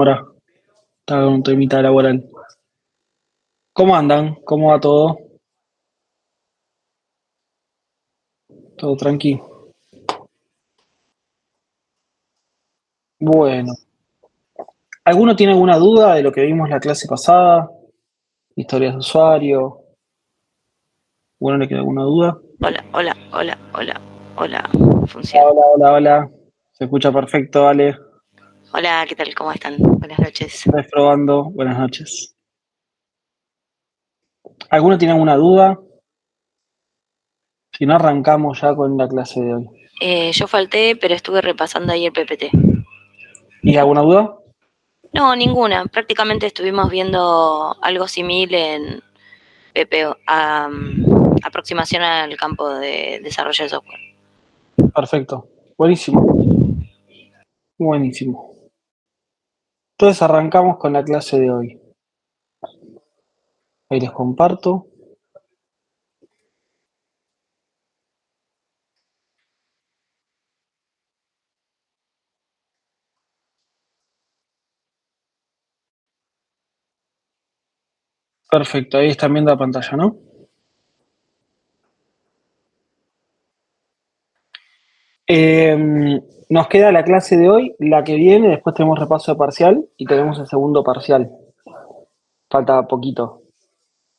Ahora, está con un temita laboral. ¿Cómo andan? ¿Cómo va todo? ¿Todo tranqui? Bueno, ¿alguno tiene alguna duda de lo que vimos la clase pasada? Historias de usuario. ¿Alguno le queda alguna duda? Hola, hola, hola, hola, hola. Funciona. Hola, hola, hola. Se escucha perfecto, Ale. Hola, ¿qué tal? ¿Cómo están? Buenas noches. Estás probando. Buenas noches. ¿Alguno tiene alguna duda? Si no, arrancamos ya con la clase de hoy. Yo falté, pero estuve repasando ahí el PPT. ¿Y alguna duda? No, ninguna. Prácticamente estuvimos viendo algo similar en PPO, aproximación al campo de desarrollo de software. Perfecto. Buenísimo. Buenísimo. Entonces arrancamos con la clase de hoy. Ahí les comparto. Perfecto, ahí están viendo la pantalla, ¿no? Nos queda la clase de hoy, la que viene, después tenemos repaso de parcial y tenemos el segundo parcial. Falta poquito.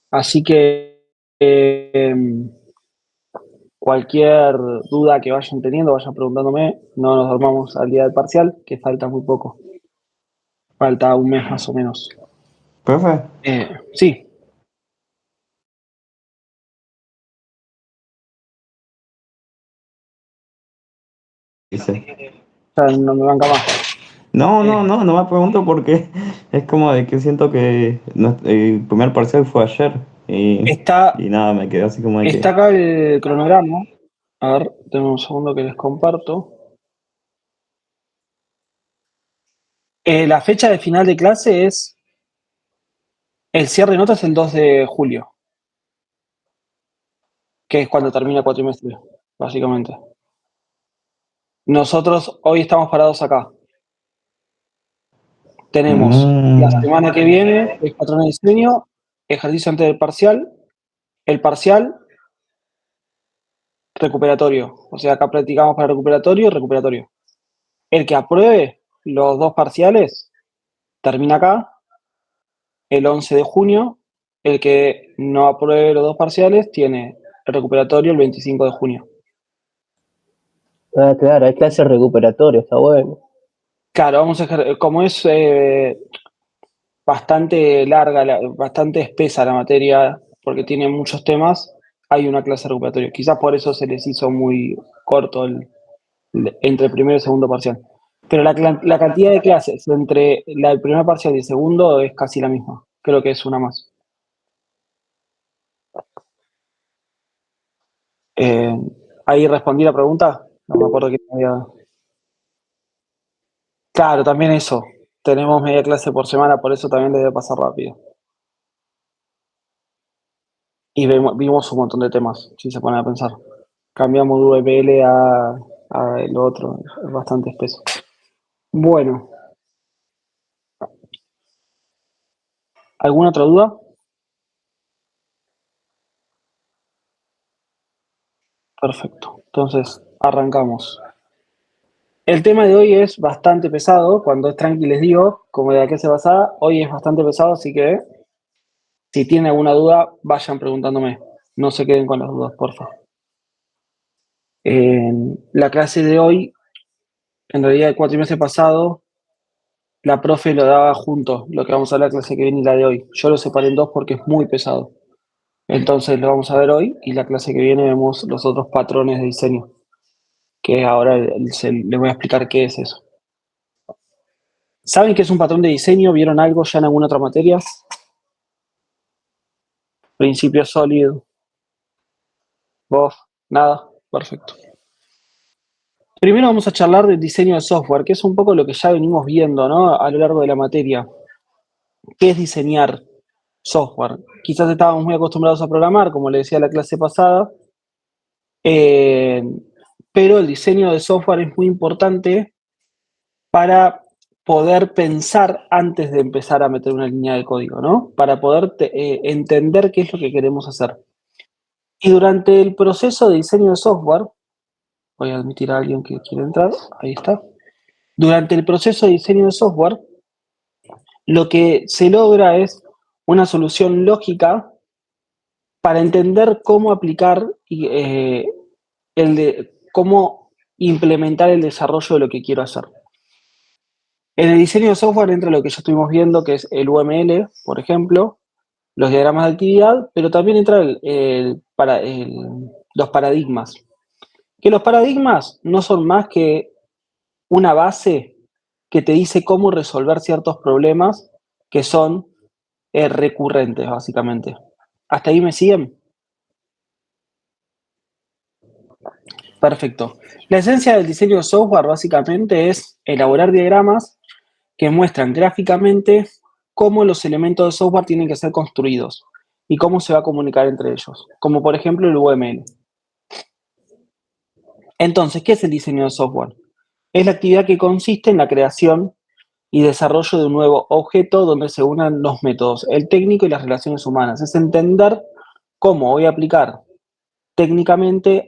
Así que cualquier duda que vayan teniendo, vayan preguntándome. No nos dormamos al día del parcial, que falta muy poco. Falta un mes más o menos. Profe, Sí, dice. ya no me banca más. No me pregunto por qué. Es como de que siento que el primer parcial fue ayer Está, y nada, me quedé así como de está que. acá el cronograma. A ver, tengo un segundo que les comparto. La fecha de final de clase es, el cierre de notas es el 2 de julio, que es cuando termina el cuatrimestre, básicamente. Nosotros hoy estamos parados acá. Tenemos la mm, semana que viene, es patrón de diseño, ejercicio antes del parcial, el parcial, recuperatorio. O sea, acá practicamos para recuperatorio y recuperatorio. El que apruebe los dos parciales termina acá, el 11 de junio. El que no apruebe los dos parciales tiene el recuperatorio el 25 de junio. Ah, claro, hay clases recuperatorias, está bueno. Claro, como es bastante larga, bastante espesa la materia, porque tiene muchos temas, hay una clase recuperatoria. Quizás por eso se les hizo muy corto entre el primero y el segundo parcial. Pero la cantidad de clases entre el primer parcial y el segundo es casi la misma. Creo que es una más. Eh, Ahí respondí la pregunta. No me acuerdo que había. Claro, también eso. Tenemos media clase por semana, por eso también le debe pasar rápido. Y vimos un montón de temas, si se ponen a pensar. Cambiamos de VPL a el otro, es bastante espeso. Bueno, ¿alguna otra duda? Perfecto, entonces arrancamos. El tema de hoy es bastante pesado, cuando es tranqui les digo, como de la clase pasada, hoy es bastante pesado, así que si tienen alguna duda, vayan preguntándome. No se queden con las dudas, por favor. La clase de hoy, en realidad el cuatrimestre pasado, la profe lo daba juntos, lo que vamos a ver la clase que viene y la de hoy. Yo lo separé en dos porque es muy pesado. Entonces lo vamos a ver hoy y la clase que viene vemos los otros patrones de diseño, que ahora les voy a explicar qué es eso. ¿Saben qué es un patrón de diseño? ¿Vieron algo ya en alguna otra materia? Principio sólido. ¿Vos? Nada. Perfecto. Primero vamos a charlar del diseño de software, que es un poco lo que ya venimos viendo, ¿no? A lo largo de la materia. ¿Qué es diseñar software? Quizás estábamos muy acostumbrados a programar, como le decía la clase pasada, eh, pero el diseño de software es muy importante para poder pensar antes de empezar a meter una línea de código, ¿no? Para poder entender qué es lo que queremos hacer. Y durante el proceso de diseño de software, voy a admitir a alguien que quiere entrar, ahí está. Durante el proceso de diseño de software, lo que se logra es una solución lógica para entender cómo aplicar y cómo implementar el desarrollo de lo que quiero hacer. En el diseño de software entra lo que ya estuvimos viendo, que es el UML, por ejemplo, los diagramas de actividad, pero también entra los paradigmas. Que los paradigmas no son más que una base que te dice cómo resolver ciertos problemas que son recurrentes, básicamente. ¿Hasta ahí me siguen? Perfecto. La esencia del diseño de software básicamente es elaborar diagramas que muestran gráficamente cómo los elementos de software tienen que ser construidos y cómo se va a comunicar entre ellos, como por ejemplo el UML. Entonces, ¿qué es el diseño de software? Es la actividad que consiste en la creación y desarrollo de un nuevo objeto donde se unan los métodos, el técnico y las relaciones humanas. Es entender cómo voy a aplicar técnicamente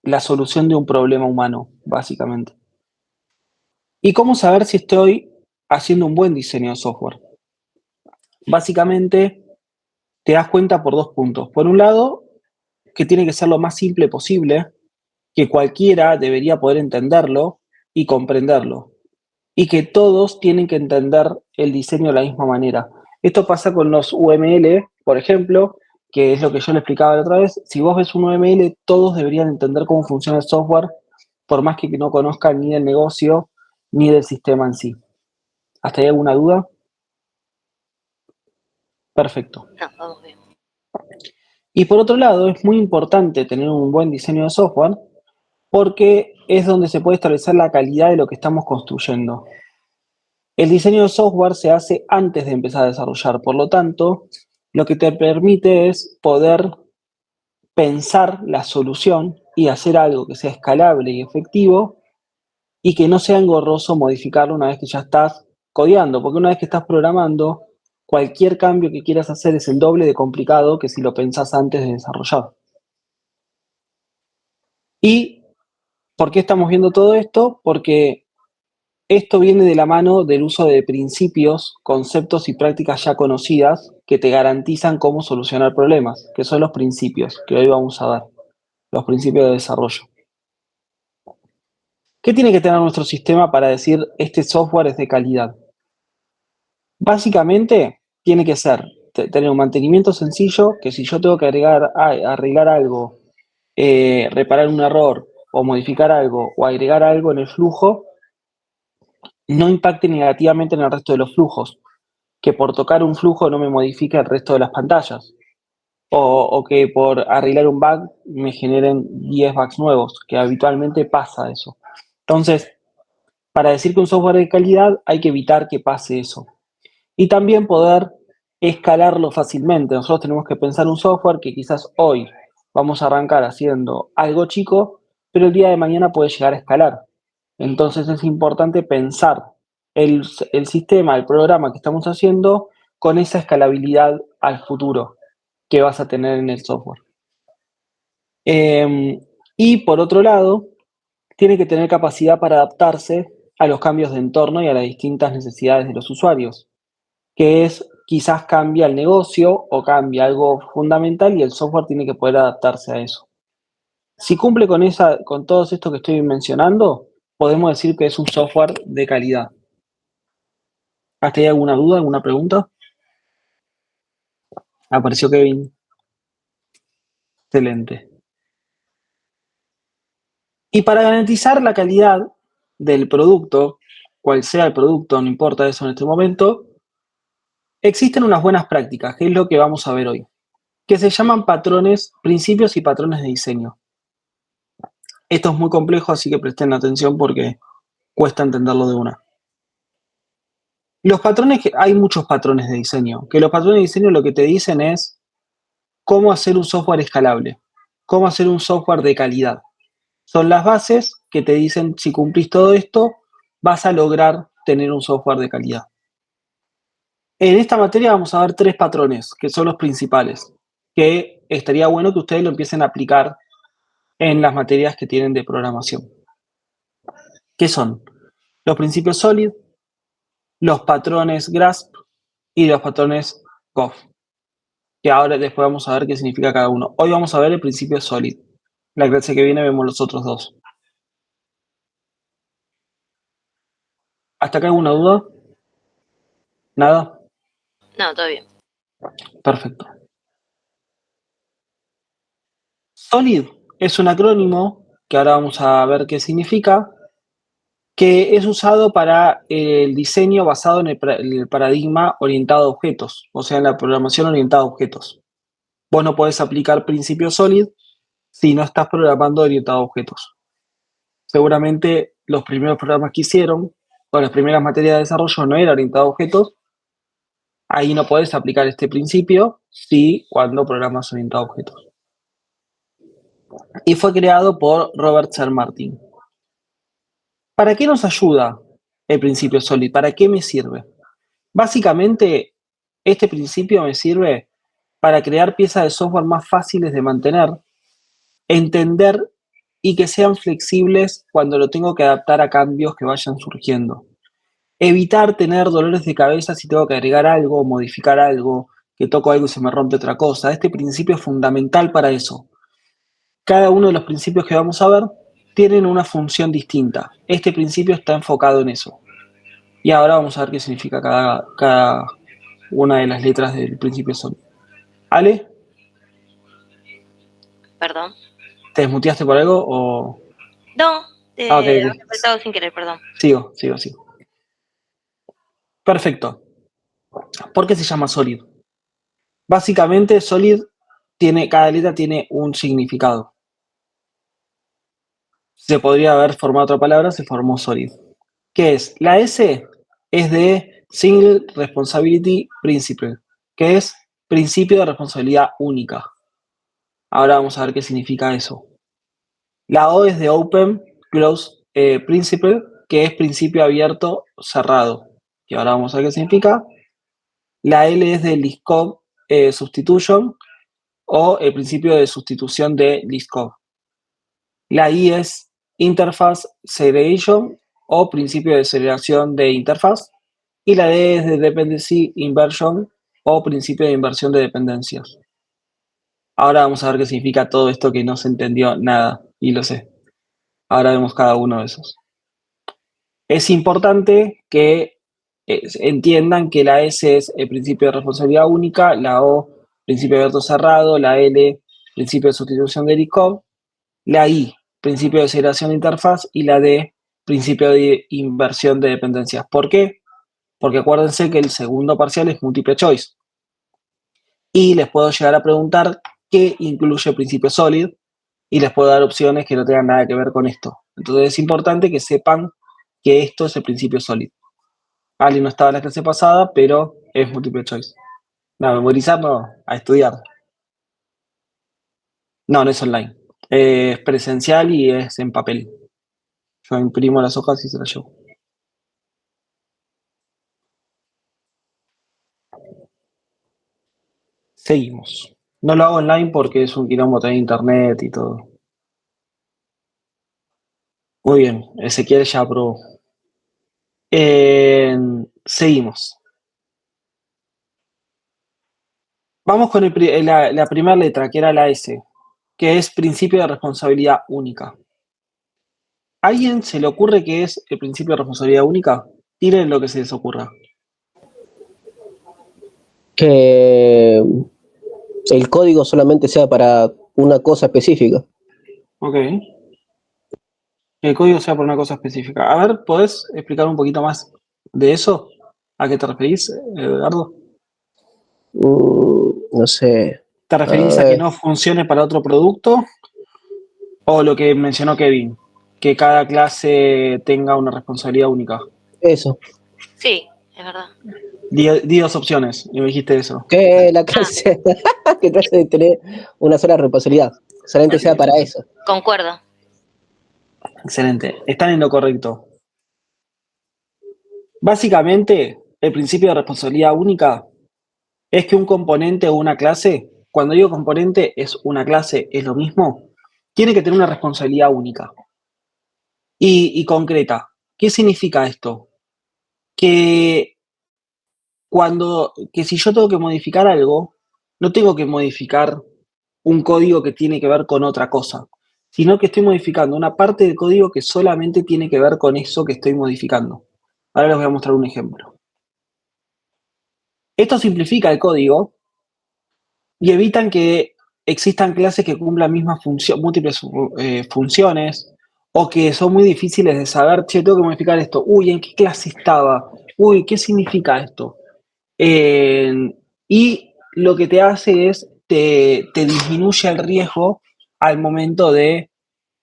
la solución de un problema humano, básicamente. ¿Y cómo saber si estoy haciendo un buen diseño de software? Básicamente, te das cuenta por 2 puntos. Por un lado, que tiene que ser lo más simple posible, que cualquiera debería poder entenderlo y comprenderlo, y que todos tienen que entender el diseño de la misma manera. Esto pasa con los UML, por ejemplo, que es lo que yo le explicaba la otra vez. Si vos ves un UML, todos deberían entender cómo funciona el software, por más que no conozcan ni del negocio ni del sistema en sí. ¿Hasta ahí alguna duda? Perfecto. No, vamos bien. Y por otro lado, es muy importante tener un buen diseño de software porque es donde se puede establecer la calidad de lo que estamos construyendo. El diseño de software se hace antes de empezar a desarrollar, por lo tanto, lo que te permite es poder pensar la solución y hacer algo que sea escalable y efectivo y que no sea engorroso modificarlo una vez que ya estás codeando, porque una vez que estás programando, cualquier cambio que quieras hacer es el doble de complicado que si lo pensás antes de desarrollar. ¿Y por qué estamos viendo todo esto? Porque esto viene de la mano del uso de principios, conceptos y prácticas ya conocidas que te garantizan cómo solucionar problemas, que son los principios que hoy vamos a dar, los principios de desarrollo. ¿Qué tiene que tener nuestro sistema para decir este software es de calidad? Básicamente, tiene que ser tener un mantenimiento sencillo, que si yo tengo que arreglar algo, reparar un error, o modificar algo, o agregar algo en el flujo, no impacte negativamente en el resto de los flujos. Que por tocar un flujo no me modifique el resto de las pantallas. O que por arreglar un bug me generen 10 bugs nuevos, que habitualmente pasa eso. Entonces, para decir que un software es de calidad hay que evitar que pase eso. Y también poder escalarlo fácilmente. Nosotros tenemos que pensar un software que quizás hoy vamos a arrancar haciendo algo chico, pero el día de mañana puede llegar a escalar. Entonces es importante pensar el sistema, el programa que estamos haciendo con esa escalabilidad al futuro que vas a tener en el software. Y por otro lado, tiene que tener capacidad para adaptarse a los cambios de entorno y a las distintas necesidades de los usuarios, que es quizás cambia el negocio o cambia algo fundamental y el software tiene que poder adaptarse a eso. Si cumple con todo esto que estoy mencionando, podemos decir que es un software de calidad. ¿Hasta ahí alguna duda, alguna pregunta? Apareció Kevin. Excelente. Y para garantizar la calidad del producto, cual sea el producto, no importa eso en este momento, existen unas buenas prácticas, que es lo que vamos a ver hoy, que se llaman patrones, principios y patrones de diseño. Esto es muy complejo, así que presten atención porque cuesta entenderlo de una. Hay muchos patrones de diseño, que los patrones de diseño lo que te dicen es cómo hacer un software escalable, cómo hacer un software de calidad. Son las bases que te dicen si cumplís todo esto, vas a lograr tener un software de calidad. En esta materia vamos a ver 3 patrones, que son los principales, que estaría bueno que ustedes lo empiecen a aplicar en las materias que tienen de programación. ¿Qué son? Los principios SOLID, los patrones GRASP y los patrones GOF, que ahora después vamos a ver qué significa cada uno. Hoy vamos a ver el principio SOLID. La clase que viene vemos los otros 2. ¿Hasta acá alguna duda? ¿Nada? No, todo bien. Perfecto. SOLID es un acrónimo, que ahora vamos a ver qué significa, que es usado para el diseño basado en el paradigma orientado a objetos, o sea, en la programación orientada a objetos. Vos no podés aplicar principios SOLID si no estás programando orientado a objetos. Seguramente los primeros programas que hicieron, o las primeras materias de desarrollo no era orientado a objetos, ahí no podés aplicar este principio si cuando programas orientado a objetos. Y fue creado por Robert C. Martin. ¿Para qué nos ayuda el principio SOLID? ¿Para qué me sirve? Básicamente, este principio me sirve para crear piezas de software más fáciles de mantener, entender y que sean flexibles cuando lo tengo que adaptar a cambios que vayan surgiendo. Evitar tener dolores de cabeza si tengo que agregar algo, modificar algo, que toco algo y se me rompe otra cosa. Este principio es fundamental para eso. Cada uno de los principios que vamos a ver tienen una función distinta. Este principio está enfocado en eso. Y ahora vamos a ver qué significa cada una de las letras del principio SOLID. ¿Ale? Perdón. ¿Te desmuteaste por algo o...? No, Ok. había apretado sin querer, perdón. Sigo. Perfecto. ¿Por qué se llama SOLID? Básicamente, SOLID cada letra tiene un significado. Se podría haber formado otra palabra, se formó SOLID. ¿Qué es? La S es de Single Responsibility Principle, que es principio de responsabilidad única. Ahora vamos a ver qué significa eso. La O es de Open Close Principle, que es principio abierto cerrado. Y ahora vamos a ver qué significa. La L es de Liskov Substitution, o el principio de sustitución de Liskov. La I es Interface Segregation, o principio de segregación de interfaz. Y la D es de Dependency Inversion, o principio de inversión de dependencias. Ahora vamos a ver qué significa todo esto que no se entendió nada, y lo sé. Ahora vemos cada uno de esos. Es importante que entiendan que la S es el principio de responsabilidad única, la O, principio abierto cerrado, la L, principio de sustitución de Liskov, la I, principio de segregación de interfaz, y la D, principio de inversión de dependencias. ¿Por qué? Porque acuérdense que el segundo parcial es multiple choice. Y les puedo llegar a preguntar qué incluye el principio SOLID, y les puedo dar opciones que no tengan nada que ver con esto. Entonces es importante que sepan que esto es el principio SOLID. Ali no estaba en la clase pasada, pero es multiple choice. No, memorizar no, a estudiar. No es online. Es presencial y es en papel. Yo imprimo las hojas y se las llevo. Seguimos. No lo hago online porque es un quilombo tener internet y todo. Muy bien, Ezequiel ya aprobó. Seguimos. Vamos con la primera letra, que era la S, que es principio de responsabilidad única. ¿A alguien se le ocurre qué es el principio de responsabilidad única? Tiren lo que se les ocurra. Que el código solamente sea para una cosa específica. Ok. Que el código sea por una cosa específica. A ver, ¿podés explicar un poquito más de eso? ¿A qué te referís, Eduardo? No sé. ¿Te referís a que no funcione para otro producto? ¿O lo que mencionó Kevin? Que cada clase tenga una responsabilidad única. Eso. Sí, es verdad. Di 2 opciones y me dijiste eso. Que la clase, que trate de tener una sola responsabilidad. Solamente sea para eso. Concuerdo. Excelente. Están en lo correcto. Básicamente, el principio de responsabilidad única es que un componente o una clase, cuando digo componente es una clase, es lo mismo, tiene que tener una responsabilidad única y concreta. ¿Qué significa esto? Que que si yo tengo que modificar algo, no tengo que modificar un código que tiene que ver con otra cosa, sino que estoy modificando una parte del código que solamente tiene que ver con eso que estoy modificando. Ahora les voy a mostrar un ejemplo. Esto simplifica el código y evitan que existan clases que cumplan múltiples funciones o que son muy difíciles de saber, che, tengo que modificar esto. Uy, ¿en qué clase estaba? Uy, ¿qué significa esto? Eh, y lo que te hace es, te disminuye el riesgo al momento de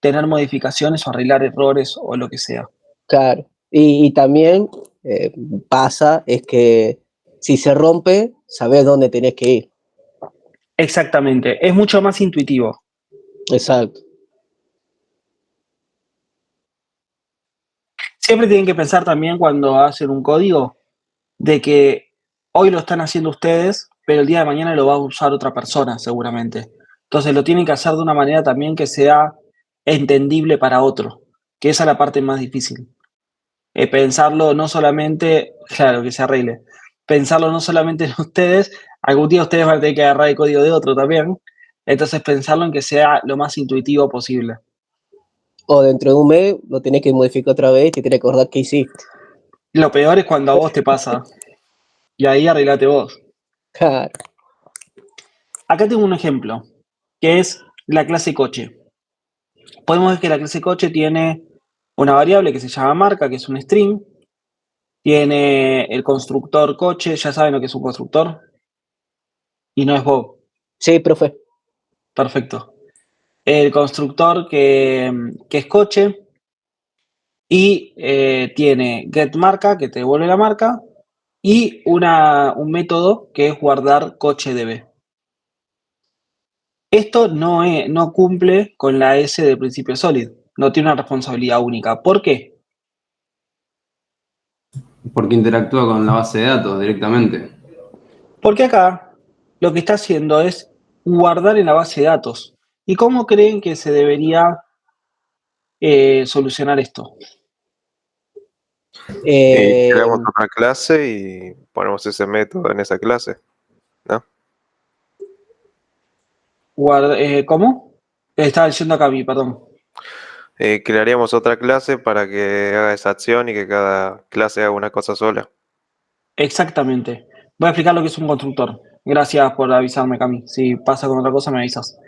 tener modificaciones o arreglar errores o lo que sea. Claro. Y también eh, pasa es que si se rompe, sabes dónde tenés que ir. Exactamente, es mucho más intuitivo. Exacto. Siempre tienen que pensar también cuando hacen un código de que hoy lo están haciendo ustedes, pero el día de mañana lo va a usar otra persona seguramente. Entonces lo tienen que hacer de una manera también que sea entendible para otro, que esa es la parte más difícil. Pensarlo no solamente, claro, que se arregle, pensarlo no solamente en ustedes, algún día ustedes van a tener que agarrar el código de otro también, entonces pensarlo en que sea lo más intuitivo posible. O dentro de un mes lo tenés que modificar otra vez y te tenés que acordar qué hiciste. Lo peor es cuando a vos te pasa, y ahí arreglate vos. Claro. Acá tengo un ejemplo, que es la clase coche. Podemos ver que la clase coche tiene una variable que se llama marca, que es un string, tiene el constructor coche, ya saben lo que es un constructor, y no es Bob. Sí, profe. Perfecto. El constructor que es coche y tiene getMarca, que te devuelve la marca, y un método que es guardar coche_db. Esto no cumple con la S del principio Solid, no tiene una responsabilidad única. ¿Por qué? Porque interactúa con la base de datos directamente. Porque acá lo que está haciendo es guardar en la base de datos. ¿Y cómo creen que se debería solucionar esto? Y Eh, creamos otra clase y ponemos ese método en esa clase, ¿no? ¿Cómo? Estaba diciendo acá a mí, perdón. Crearíamos otra clase para que haga esa acción y que cada clase haga una cosa sola. Exactamente. Voy a explicar lo que es un constructor. Gracias por avisarme, Cami. Si pasa con otra cosa, me avisas.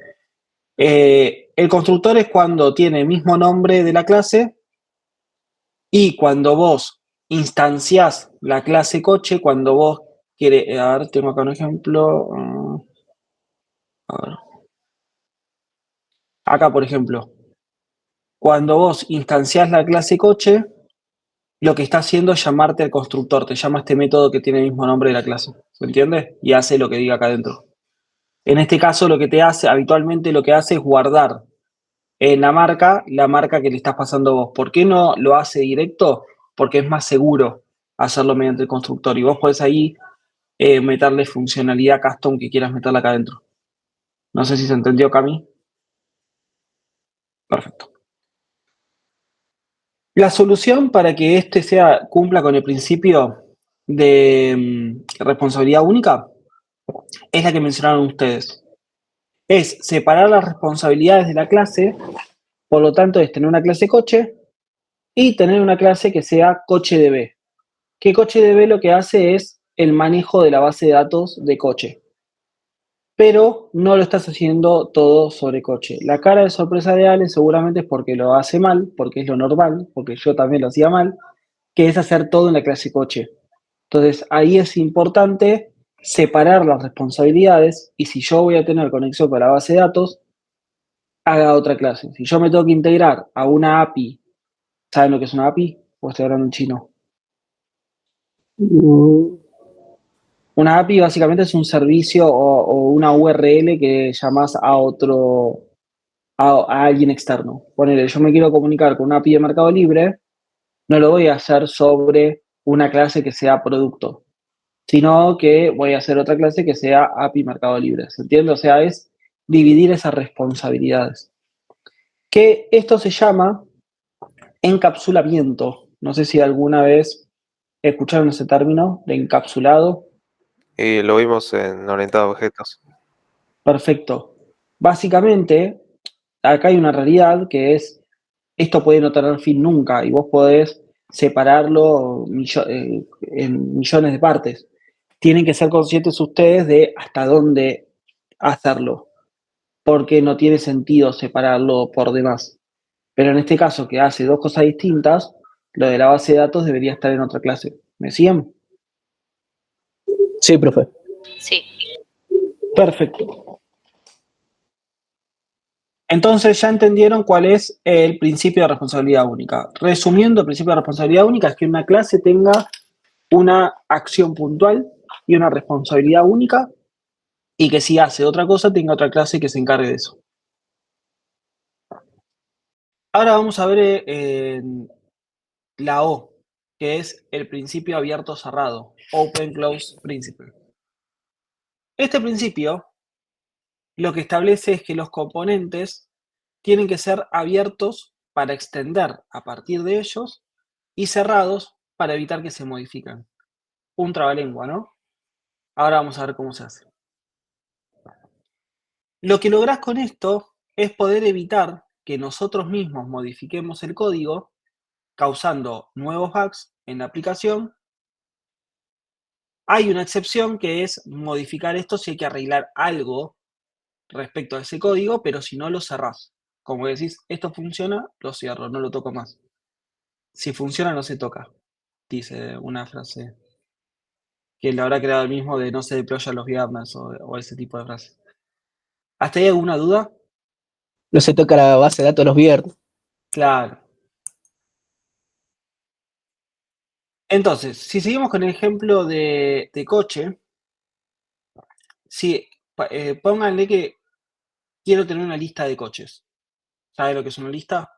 El constructor es cuando tiene el mismo nombre de la clase y cuando vos instanciás la clase coche, cuando vos quieres. A ver, tengo acá un ejemplo. A ver. Acá, por ejemplo, cuando vos instanciás la clase coche, lo que está haciendo es llamarte al constructor. Te llama este método que tiene el mismo nombre de la clase. ¿Se entiende? Y hace lo que diga acá adentro. En este caso, lo que te hace, habitualmente lo que hace es guardar en la marca que le estás pasando vos. ¿Por qué no lo hace directo? Porque es más seguro hacerlo mediante el constructor y vos podés ahí meterle funcionalidad custom que quieras meterla acá adentro. No sé si se entendió, Cami. Perfecto. La solución para que cumpla con el principio de responsabilidad única es la que mencionaron ustedes. Es separar las responsabilidades de la clase, por lo tanto es tener una clase coche y tener una clase que sea coche_db. Que coche_db lo que hace es el manejo de la base de datos de coche. Pero no lo estás haciendo todo sobre coche. La cara de sorpresa de Ale seguramente es porque lo hace mal, porque es lo normal, porque yo también lo hacía mal, que es hacer todo en la clase coche. Entonces ahí es importante separar las responsabilidades y si yo voy a tener conexión con la base de datos, haga otra clase. Si yo me tengo que integrar a una API, ¿saben lo que es una API? O estoy hablando en chino. mm, Una API básicamente es un servicio o una URL que llamas a alguien externo. Ponele, yo me quiero comunicar con una API de Mercado Libre, no lo voy a hacer sobre una clase que sea producto, sino que voy a hacer otra clase que sea API Mercado Libre. ¿Se entiende? O sea, es dividir esas responsabilidades. Que esto se llama encapsulamiento. No sé si alguna vez escucharon ese término de encapsulado. Y lo vimos en orientado a objetos. Perfecto. Básicamente, acá hay una realidad que es, esto puede no tener fin nunca y vos podés separarlo en millones de partes. Tienen que ser conscientes ustedes de hasta dónde hacerlo, porque no tiene sentido separarlo por demás. Pero en este caso, que hace dos cosas distintas, lo de la base de datos debería estar en otra clase. ¿Me siguen? Sí, profe. Sí. Perfecto. Entonces ya entendieron cuál es el principio de responsabilidad única. Resumiendo, el principio de responsabilidad única es que una clase tenga una acción puntual y una responsabilidad única y que si hace otra cosa tenga otra clase que se encargue de eso. Ahora vamos a ver la O, que es el principio abierto cerrado, Open Close Principle. Este principio lo que establece es que los componentes tienen que ser abiertos para extender a partir de ellos y cerrados para evitar que se modifiquen. Un trabalengua, ¿no? Ahora vamos a ver cómo se hace. Lo que lográs con esto es poder evitar que nosotros mismos modifiquemos el código, causando nuevos bugs en la aplicación. Hay una excepción que es modificar esto si hay que arreglar algo respecto a ese código, pero si no lo cerrás. Como decís, esto funciona, lo cierro, no lo toco más. Si funciona, no se toca, dice una frase que le habrá creado el mismo de no se deploya los viernes o ese tipo de frases. ¿Hasta ahí alguna duda? No se toca la base de datos los viernes. Claro. Entonces, si seguimos con el ejemplo de coche, si, pónganle que quiero tener una lista de coches. ¿Sabe lo que es una lista?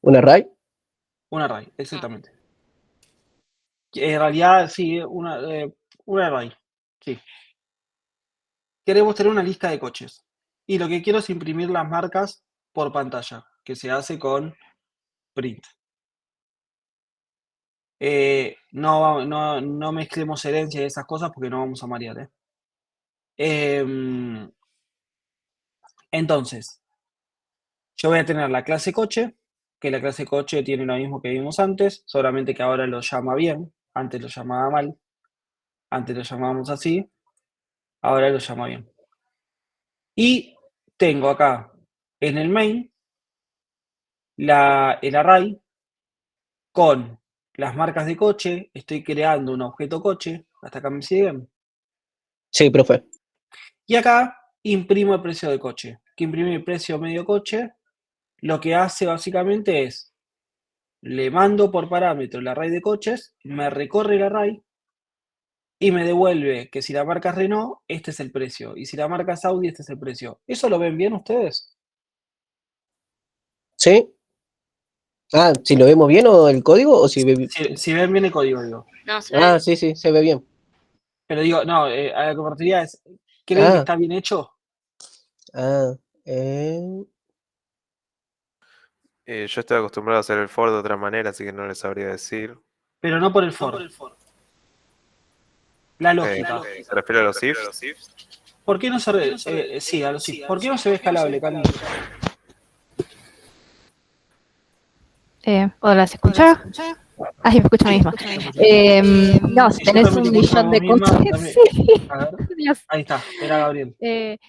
¿Un array? Un array, exactamente. En realidad, sí, un array. Sí. Queremos tener una lista de coches. Y lo que quiero es imprimir las marcas por pantalla, que se hace con print. No mezclemos herencia y esas cosas porque no vamos a marear, ¿eh? Entonces, yo voy a tener la clase coche, que la clase coche tiene lo mismo que vimos antes, solamente que ahora lo llama bien, antes lo llamaba mal, antes lo llamábamos así, ahora lo llama bien. Y tengo acá en el main el array con las marcas de coche, estoy creando un objeto coche, hasta acá me siguen. Sí, profe. Y acá imprimo el precio del coche. Que imprimir el precio medio coche, lo que hace básicamente es, le mando por parámetro el array de coches, me recorre el array y me devuelve que si la marca es Renault, este es el precio. Y si la marca es Audi, este es el precio. ¿Eso lo ven bien ustedes? ¿Sí? Ah, si lo vemos bien o el código o si ve... Si ven bien el código, digo. No, se Ah, ve. sí, sí, se ve bien. Pero digo, no, a lo que me refería es, ¿creen que Ah, está bien hecho? ah, eh, Yo estoy acostumbrado a hacer el for de otra manera, así que no les sabría decir. Pero no por el for. La Eh, lógica. ¿Se refiere a los ifs? ¿Por qué no se sí, a los if. ¿Por qué no se ve escalable, Cami? Hola, ¿se escucha? Ay, me escucho a mí misma. No, si Y yo tenés también un te escucho a millón vos de misma, coches, también. sí. A ver, Dios. ahí está, era Gabriel.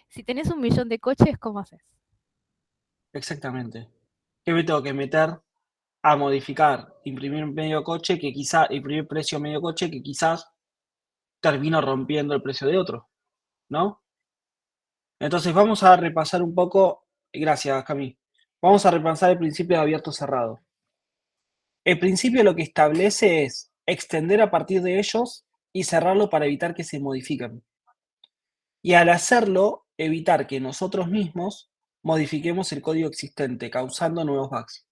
Si tenés un millón de coches, ¿cómo haces? Exactamente. ¿Qué me tengo que meter a modificar? Imprimir medio coche que quizás, imprimir precio medio coche que quizás termino rompiendo el precio de otro, ¿no? Entonces vamos a repasar un poco, gracias Cami, vamos a repasar el principio de abierto cerrado. El principio lo que establece es extender a partir de ellos y cerrarlo para evitar que se modifiquen. Y al hacerlo, evitar que nosotros mismos modifiquemos el código existente, causando nuevos bugs.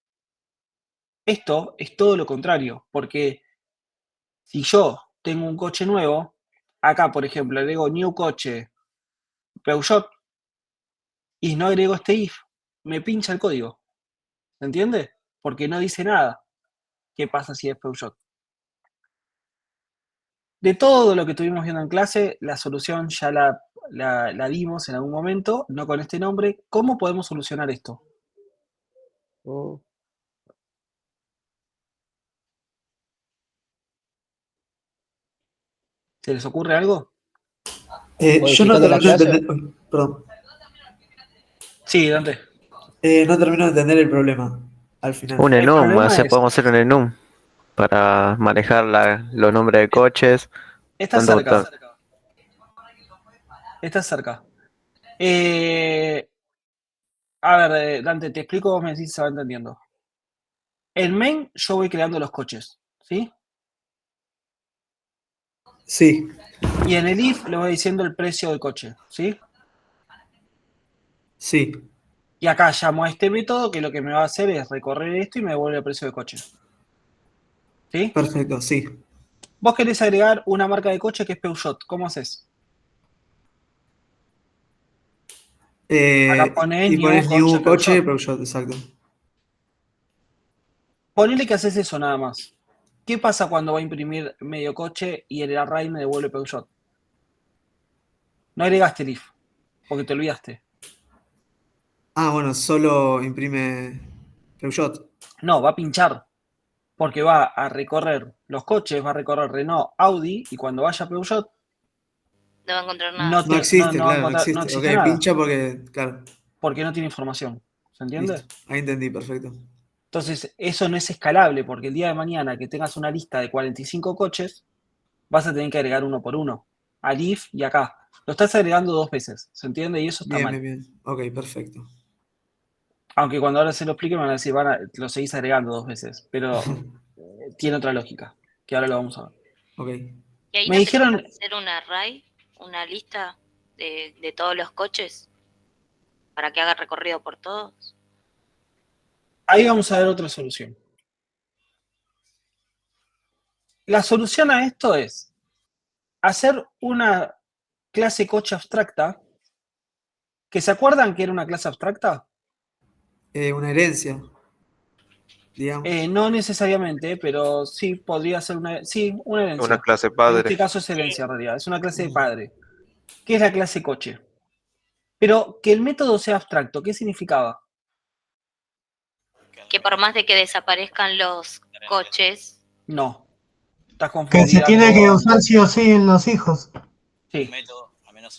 Esto es todo lo contrario, porque si yo tengo un coche nuevo, acá, por ejemplo, agrego new coche Peugeot y no agrego este if, me pincha el código. ¿Se entiende? Porque no dice nada. ¿Qué pasa si es Peugeot? De todo lo que estuvimos viendo en clase, la solución ya la dimos en algún momento, no con este nombre. ¿Cómo podemos solucionar esto? Mm. ¿Se les ocurre algo? Yo no ¿Modificando la termino de clase? entender. Uy, perdón. Sí, Dante. No termino de entender el problema al final. Un El enum, problema es, podemos hacer un enum para manejar los nombres de coches. está Tanto, cerca, está cerca. A ver, Dante, te explico, vos me decís si se va entendiendo. En main yo voy creando los coches, ¿sí? Sí, Y en el if le voy diciendo el precio del coche, ¿sí? sí, Y acá llamo a este método que lo que me va a hacer es recorrer esto y me devuelve el precio del coche. ¿Sí? perfecto, sí. Vos querés agregar una marca de coche que es Peugeot, ¿cómo haces? Acá ponés Y new pones coche new coche, Peugeot. Peugeot, exacto. Ponele que haces eso nada más. ¿Qué pasa cuando va a imprimir medio coche y el array me devuelve Peugeot? No agregaste el if, porque te olvidaste. Ah, bueno, solo imprime Peugeot. No, va a pinchar, porque va a recorrer los coches, va a recorrer Renault, Audi, y cuando vaya a Peugeot, No va a encontrar nada. No existe, va a claro, no encontrar, no existe. Ok, existe nada, pincha porque, claro, porque no tiene información. ¿Se entiende? listo. Ahí entendí, perfecto. Entonces, eso no es escalable, porque el día de mañana que tengas una lista de 45 coches, vas a tener que agregar uno por uno, al if y acá. Lo estás agregando dos veces, ¿se entiende? Y eso está Bien, mal. bien, bien. Ok, perfecto. Aunque cuando ahora se lo explique me van a decir, lo seguís agregando dos veces, pero tiene otra lógica, que ahora lo vamos a ver. Ok. ¿Y ahí Me no dijeron, tenés que hacer un array, una lista de todos los coches para que haga recorrido por todos? ahí vamos a ver otra solución. La solución a esto es hacer una clase coche abstracta, que se acuerdan que era una clase abstracta. Una herencia, digamos. No necesariamente, pero sí podría ser una Una herencia. clase En padre. este caso es herencia en realidad, es una clase de padre. ¿Qué es la clase coche? Pero que el método sea abstracto, ¿qué significaba? Que por más de que desaparezcan los coches, No, estás Que se confundida tiene que con... usar sí o sí en los hijos. Sí,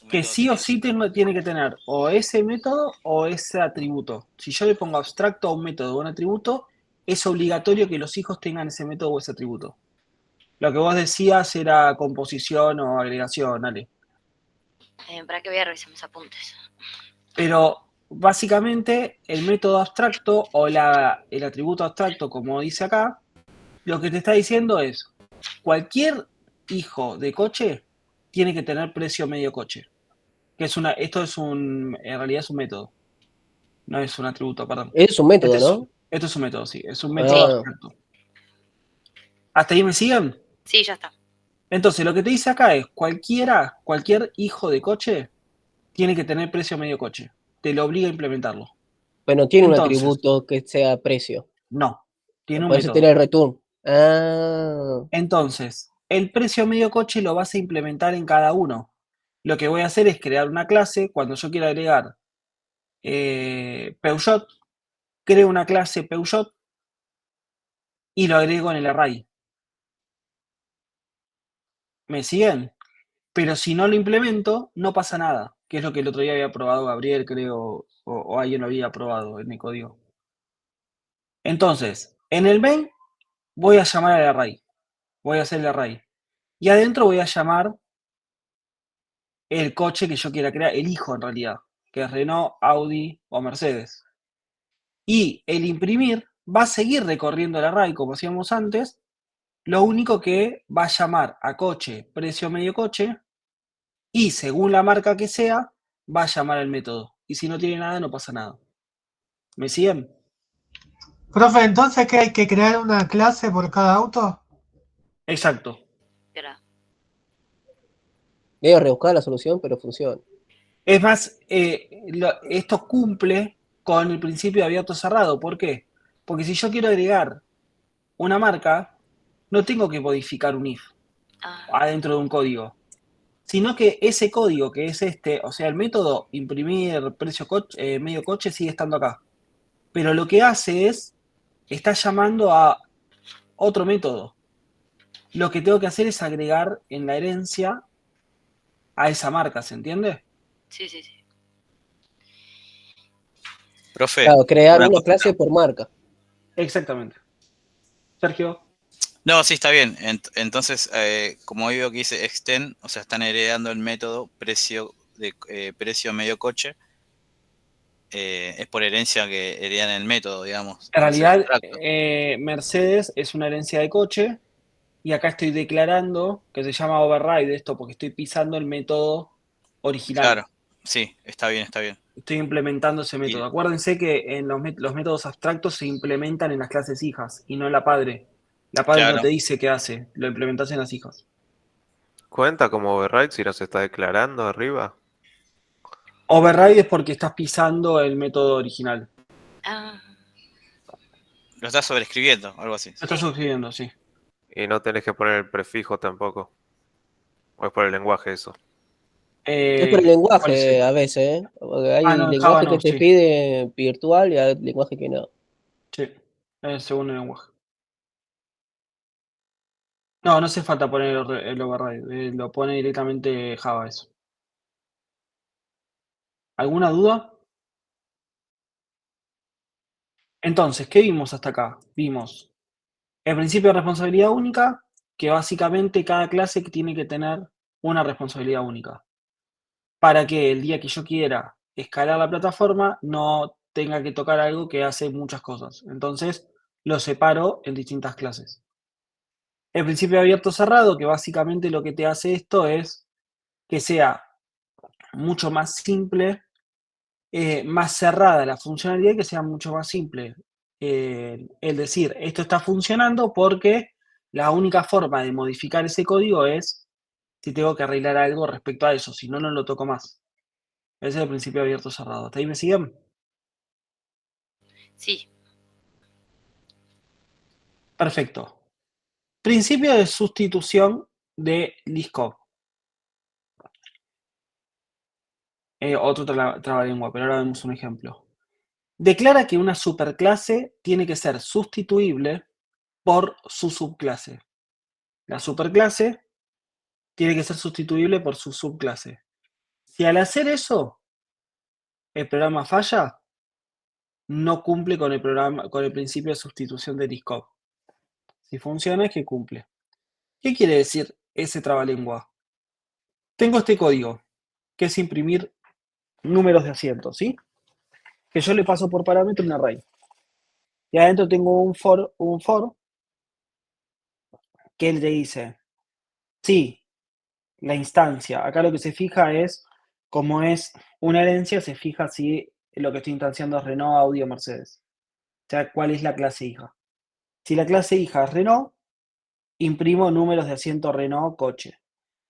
que sí o sí tiene que tener o ese método o ese atributo. Si yo le pongo abstracto a un método o un atributo, es obligatorio que los hijos tengan ese método o ese atributo. Lo que vos decías era composición o agregación, Ale. ¿para qué voy a revisar mis apuntes? Pero básicamente el método abstracto o el atributo abstracto, como dice acá, lo que te está diciendo es, cualquier hijo de coche tiene que tener precio medio coche. Que en realidad es un método, no es un atributo, perdón. Es un método, ¿no? Esto es un método, sí, es un método Sí. abstracto. ¿Hasta ahí me siguen? Sí, ya está. Entonces, lo que te dice acá es, cualquier hijo de coche tiene que tener precio medio coche. Te lo obliga a implementarlo. Pero no tiene un Entonces, atributo que sea precio. no, tiene un Por eso método. tiene el return. Ah, Entonces, el precio medio coche lo vas a implementar en cada uno. Lo que voy a hacer es crear una clase. Cuando yo quiera agregar Peugeot, creo una clase Peugeot y lo agrego en el array. ¿Me siguen? Pero si no lo implemento, no pasa nada, que es lo que el otro día había probado Gabriel, creo, o alguien lo había probado en mi código. Entonces, en el main voy a llamar al array, voy a hacer el array. Y adentro voy a llamar el coche que yo quiera crear, el hijo en realidad, que es Renault, Audi o Mercedes. Y el imprimir va a seguir recorriendo el array como hacíamos antes, lo único que va a llamar a coche, precio medio coche, y según la marca que sea, va a llamar al método. Y si no tiene nada, no pasa nada. ¿Me siguen? Profe, entonces ¿qué hay que crear una clase por cada auto? Exacto. Espera. Medio rebuscada la solución, pero funciona. Es más, esto cumple con el principio de abierto cerrado. ¿Por qué? Porque si yo quiero agregar una marca, no tengo que modificar un if Ah, adentro de un código, sino que ese código que es o sea, el método imprimir precio coche, medio coche sigue estando acá. Pero lo que hace está llamando a otro método. Lo que tengo que hacer es agregar en la herencia a esa marca, ¿se entiende? sí, sí, sí. Profe, Claro, crear una una consulta. clase por marca. Exactamente. Sergio. No, sí, está bien. Entonces, como veo que dice extend, o sea, están heredando el método precio medio coche. Es por herencia que heredan el método, digamos. En Al ser realidad, abstracto. Mercedes es una herencia de coche y acá estoy declarando que se llama override esto porque estoy pisando el método original. Claro, sí, está bien, está bien. Estoy implementando ese método. Y, Acuérdense que en los métodos abstractos se implementan en las clases hijas y no en la padre. La padre no te claro, dice qué hace, lo implementas en las hijas. ¿Cuenta como override si nos está declarando arriba? Override es porque estás pisando el método original. Ah, lo está sobreescribiendo, algo así. Lo estás sí. suscribiendo, sí. Y no tenés que poner el prefijo tampoco. O es por el lenguaje eso. Es por el ¿Cuál es lenguaje el? a veces, ¿eh? Porque Ah, hay no, en Java lenguaje que no, te sí. pide virtual y hay lenguaje que no. Sí, según el lenguaje. No, no hace falta poner el override, lo pone directamente Java eso. ¿Alguna duda? Entonces, ¿qué vimos hasta acá? Vimos el principio de responsabilidad única, que básicamente cada clase tiene que tener una responsabilidad única, para que el día que yo quiera escalar la plataforma no tenga que tocar algo que hace muchas cosas. Entonces, lo separo en distintas clases. El principio abierto cerrado, que básicamente lo que te hace esto es que sea mucho más simple, más cerrada la funcionalidad y que sea mucho más simple. El decir, esto está funcionando porque la única forma de modificar ese código es si tengo que arreglar algo respecto a eso, si no, no lo toco más. Ese es el principio abierto cerrado. ¿Hasta ahí me siguen? Sí. Perfecto. Principio de sustitución de Liskov. Otro trabalengua, pero ahora vemos un ejemplo. Declara que una superclase tiene que ser sustituible por su subclase. La superclase tiene que ser sustituible por su subclase. Si al hacer eso el programa falla, no cumple con el principio de sustitución de Liskov. Si funciona es que cumple. ¿Qué quiere decir ese trabalengua? Tengo este código, que es imprimir números de asientos, ¿sí? Que yo le paso por parámetro un array. Y adentro tengo un for que le dice, sí, la instancia. Acá lo que se fija es, como es una herencia, se fija si lo que estoy instanciando es Renault, Audi o Mercedes. O sea, cuál es la clase hija. Si la clase hija es Renault, imprimo números de asiento Renault coche.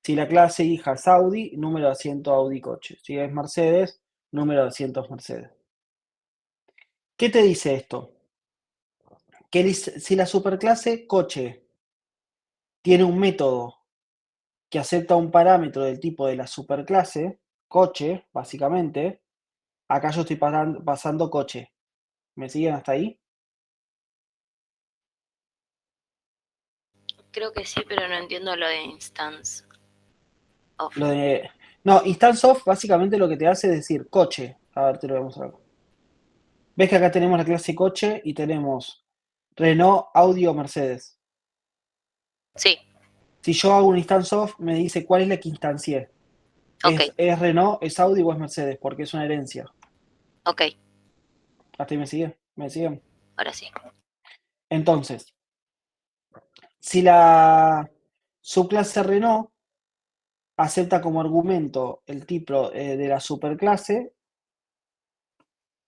Si la clase hija es Audi, número de asiento Audi coche. Si es Mercedes, número de asientos Mercedes. ¿Qué te dice esto? Que si la superclase coche tiene un método que acepta un parámetro del tipo de la superclase, coche, básicamente, acá yo estoy pasando coche. ¿Me siguen hasta ahí? Creo que sí, pero no entiendo lo de instance of. No, instance of básicamente lo que te hace es decir coche. A ver, te lo voy a mostrar. ¿Ves que acá tenemos la clase coche y tenemos Renault, Audi o Mercedes? Sí, Si yo hago un instance of, me dice cuál es la que instancié. ok, ¿Es Renault, es Audi o es Mercedes? Porque es una herencia. ok, ¿Hasta ahí me siguen? ¿Me siguen? ahora sí. Entonces, si la subclase Renault acepta como argumento el tipo de la superclase,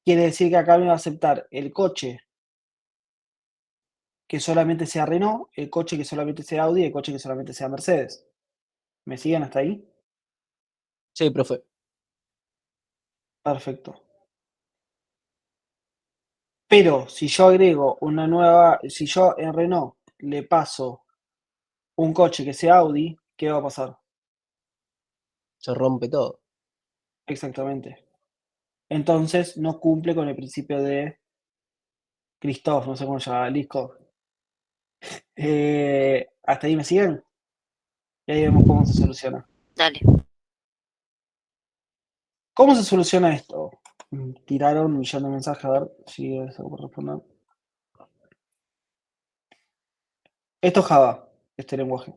quiere decir que acá me va a aceptar el coche que solamente sea Renault, el coche que solamente sea Audi y el coche que solamente sea Mercedes. ¿Me siguen hasta ahí? Sí, profe. Perfecto. Pero si yo agrego una nueva, si yo en Renault le paso un coche que sea Audi, ¿qué va a pasar? Se rompe todo. Exactamente. Entonces no cumple con el principio de Christoph, no sé cómo se llama, Liskov. ¿Hasta ahí me siguen? Y ahí vemos cómo se soluciona. Dale. ¿Cómo se soluciona esto? Tiraron un millón de mensajes, a ver si se puede responder. Esto es Java, este lenguaje.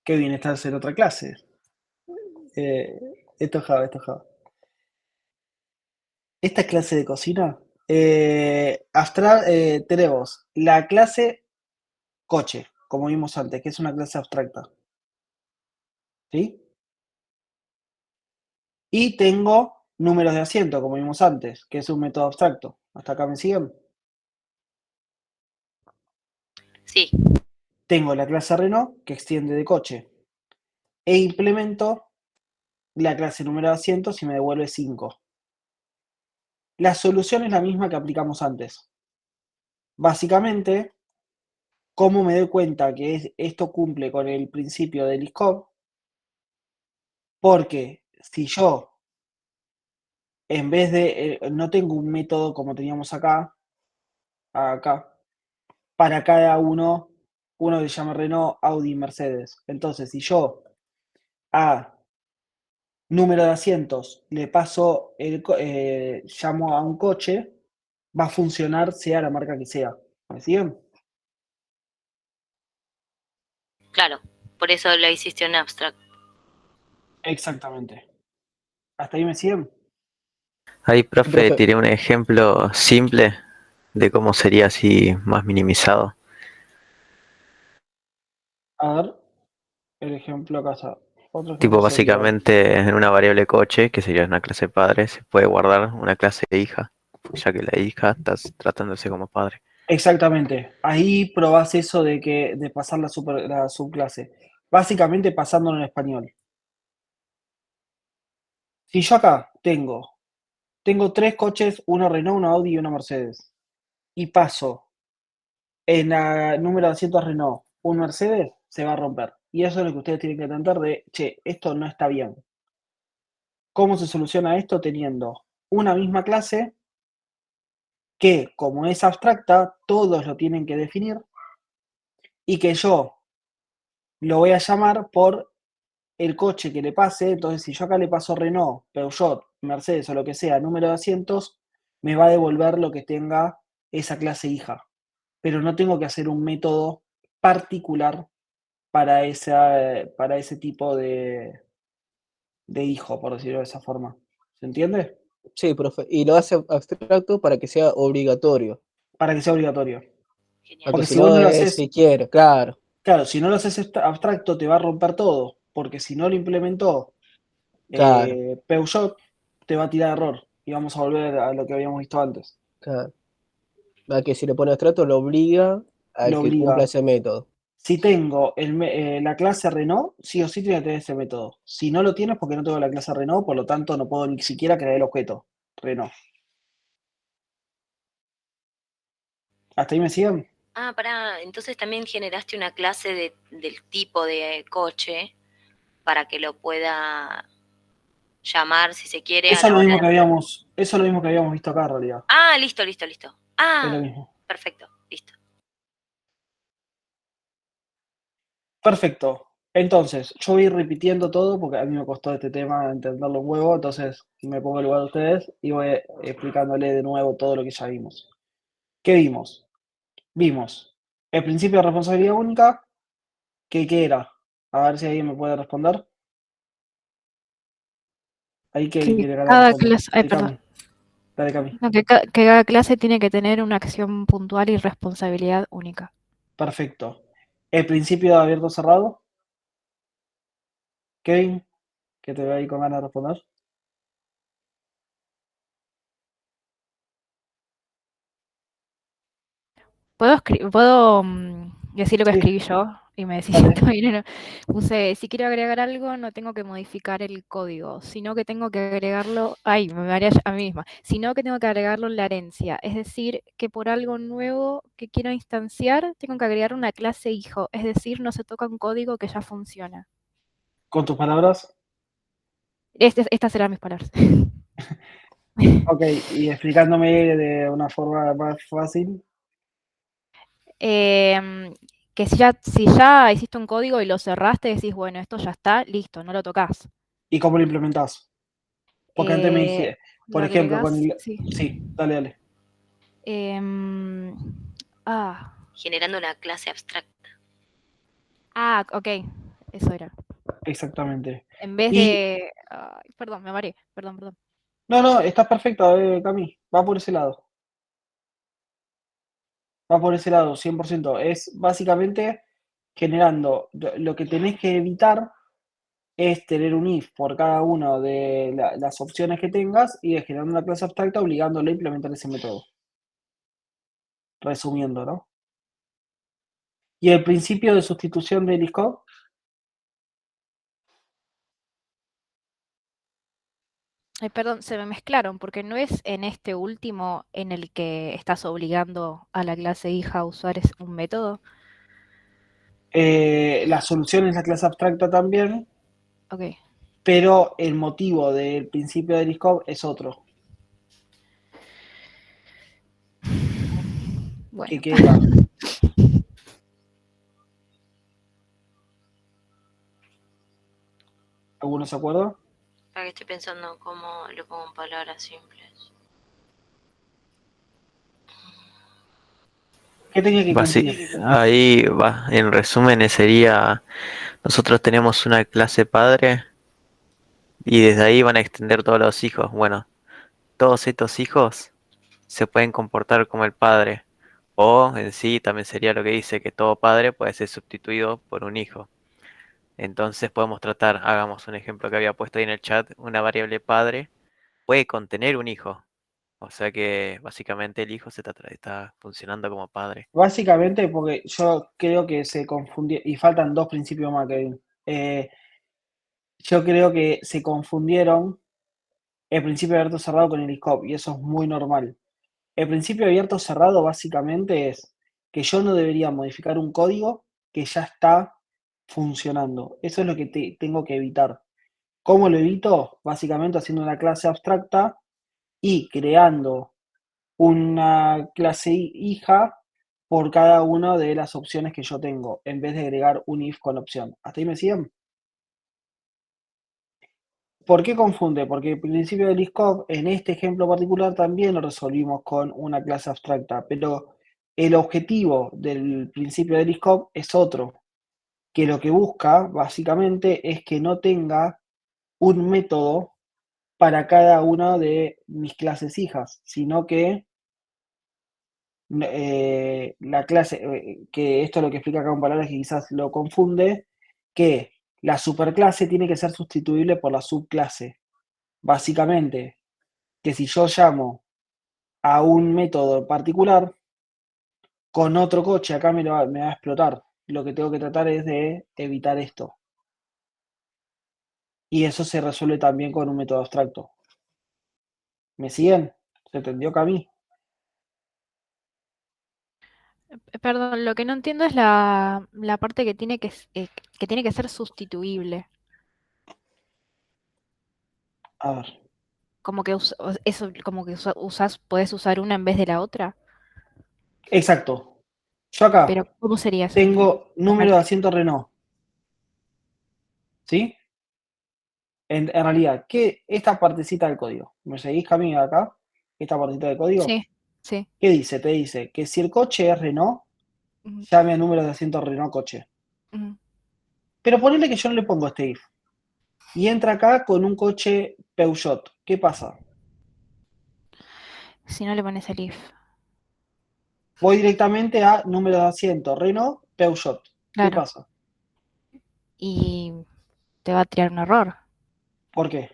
Qué bien estás en otra clase. Esto es Java, esto es Java. Esta clase de cocina, tenemos la clase coche, como vimos antes, que es una clase abstracta. ¿Sí? Y tengo números de asiento, como vimos antes, que es un método abstracto. ¿Hasta acá me siguen? Sí. Tengo la clase Renault, que extiende de coche. E implemento la clase número de asientos y me devuelve 5. La solución es la misma que aplicamos antes. Básicamente, ¿cómo me doy cuenta que esto cumple con el principio del Liskov? Porque si yo, en vez de, no tengo un método como teníamos acá, para cada uno que se llama Renault, Audi y Mercedes. Entonces, si yo a número de asientos le paso, llamo a un coche, va a funcionar sea la marca que sea. ¿Me siguen? Claro. Por eso lo hiciste en abstract. Exactamente. ¿Hasta ahí me siguen? Ahí, Sí, profe, profe. tiré un ejemplo simple de cómo sería así más minimizado. A ver, el ejemplo acá está. Otro ejemplo Tipo, sería, básicamente en una variable coche, que sería una clase padre, se puede guardar una clase hija, ya que la hija está tratándose como padre. exactamente, ahí probás eso de pasar la subclase. Básicamente pasándolo en español. Si yo acá tengo 3 coches, uno Renault, uno Audi y una Mercedes, y paso en la número de asientos Renault un Mercedes, se va a romper. Y eso es lo que ustedes tienen que entender de, che, esto no está bien. ¿Cómo se soluciona esto? Teniendo una misma clase que, como es abstracta, todos lo tienen que definir y que yo lo voy a llamar por el coche que le pase. Entonces, si yo acá le paso Renault, Peugeot, Mercedes o lo que sea, número de asientos, me va a devolver lo que tenga esa clase hija. Pero no tengo que hacer un método particular para ese tipo de hijo, por decirlo de esa forma. ¿Se entiende? Sí, profe. Y lo hace abstracto para que sea obligatorio. Para que sea obligatorio. Genial. Porque Porque si si vos no no lo es haces, si quiere, claro. claro, si no lo haces abstracto te va a romper todo. Porque si no lo implementó Claro, Peugeot, te va a tirar error. Y vamos a volver a lo que habíamos visto antes. claro. A que si le pone abstracto lo obliga al Lo que cumpla obliga. ese método. Si tengo la clase Renault, sí o sí tiene que tener ese método. Si no lo tienes, porque no tengo la clase Renault, por lo tanto no puedo ni siquiera crear el objeto Renault. ¿Hasta ahí me siguen? Ah, pará, entonces también generaste una clase del tipo de coche para que lo pueda llamar, si se quiere, a Eso es la lo hora mismo de... eso es lo mismo que habíamos visto acá en realidad. Ah, listo, listo, listo. Es lo Ah, mismo. perfecto, listo. Perfecto. Entonces, yo voy a ir repitiendo todo porque a mí me costó este tema entenderlo un huevo, entonces me pongo en lugar de ustedes y voy explicándole de nuevo todo lo que ya vimos. ¿Qué vimos? Vimos el principio de responsabilidad única, ¿qué era? A ver si alguien me puede responder. Ahí que Que quiere ganar cada responde. clase, ay, Sí, perdón. Cami. Dale, Cami. No, que cada clase tiene que tener una acción puntual y responsabilidad única. Perfecto. El principio de abierto cerrado. Kevin, que te veo ahí con ganas de responder. puedo decir lo que Sí, escribí yo y me decís si dale. está bien o no. Puse, si quiero agregar algo, no tengo que modificar el código, sino que tengo que agregarlo, ay, me haría a mí misma, sino que tengo que agregarlo en la herencia. Es decir, que por algo nuevo que quiero instanciar, tengo que agregar una clase hijo. Es decir, no se toca un código que ya funciona. Con tus palabras. Estas serán mis palabras. Ok, y explicándome de una forma más fácil. Que si ya hiciste un código y lo cerraste, decís, bueno, esto ya está, listo, no lo tocas. ¿Y cómo lo implementás? Porque antes me dije, Lo por ejemplo, con agregas, el... sí. Sí, dale, dale. Em, ah, Generando una clase abstracta. ok, eso era. Exactamente. En vez Y, de... ay, perdón, me mareé, perdón. no, estás perfecto, Cami. Va por ese lado. Va por ese lado, 100%. Es básicamente generando, lo que tenés que evitar es tener un if por cada una de las opciones que tengas y de generar una clase abstracta obligándole a implementar ese método. Resumiendo, ¿no? Y el principio de sustitución de Liscott, Ay, perdón, se me mezclaron, porque no es en este último en el que estás obligando a la clase hija a usar un método. la solución es la clase abstracta también, Ok, pero el motivo del principio de Liscott es otro. bueno. Que quede claro. ¿Algunos se acuerdan? Para que estoy pensando cómo lo pongo en palabras simples. ¿Qué tenía que cumplir? Ahí va, en resumen sería, nosotros tenemos una clase padre y desde ahí van a extender todos los hijos. Bueno, todos estos hijos se pueden comportar como el padre. O en sí también sería lo que dice que todo padre puede ser sustituido por un hijo. Entonces podemos tratar, hagamos un ejemplo que había puesto ahí en el chat, una variable padre puede contener un hijo. O sea que básicamente el hijo está funcionando como padre. Básicamente porque yo creo que se confundió, y faltan dos principios más, Kevin. Yo creo que se confundieron el principio abierto cerrado con el scope, y eso es muy normal. El principio abierto cerrado básicamente es que yo no debería modificar un código que ya está funcionando. Eso es lo que tengo que evitar. ¿Cómo lo evito? Básicamente haciendo una clase abstracta y creando una clase hija por cada una de las opciones que yo tengo, en vez de agregar un if con opción. ¿Hasta ahí me siguen? ¿Por qué confunde? Porque el principio del ISCOP, en este ejemplo particular, también lo resolvimos con una clase abstracta, pero el objetivo del principio del ISCOP es otro, que lo que busca básicamente es que no tenga un método para cada una de mis clases hijas, sino que la clase, que esto es lo que explica acá en palabras que quizás lo confunde, que la superclase tiene que ser sustituible por la subclase. Básicamente, que si yo llamo a un método particular, con otro coche acá me va a explotar. Lo que tengo que tratar es de evitar esto. Y eso se resuelve también con un método abstracto. ¿Me siguen? ¿Se entendió, Cami? Perdón, lo que no entiendo es la parte que tiene que ser sustituible. A ver. Como que puedes usar una en vez de la otra. Exacto. Yo acá Pero, ¿cómo sería eso? tengo Me número de falta. asiento Renault. ¿Sí? En realidad, ¿qué esta partecita del código? ¿Me seguís, Cami, acá? Esta partecita del código. Sí, sí. ¿Qué dice? Te dice que si el coche es Renault, Ujú, llame a número de asiento Renault coche. ujú. Pero ponele que yo no le pongo este if. Y entra acá con un coche Peugeot. ¿Qué pasa? Si no le pones el if. Voy directamente a número de asiento Renault Peugeot. ¿Qué Claro. pasa? Y te va a tirar un error. ¿Por qué?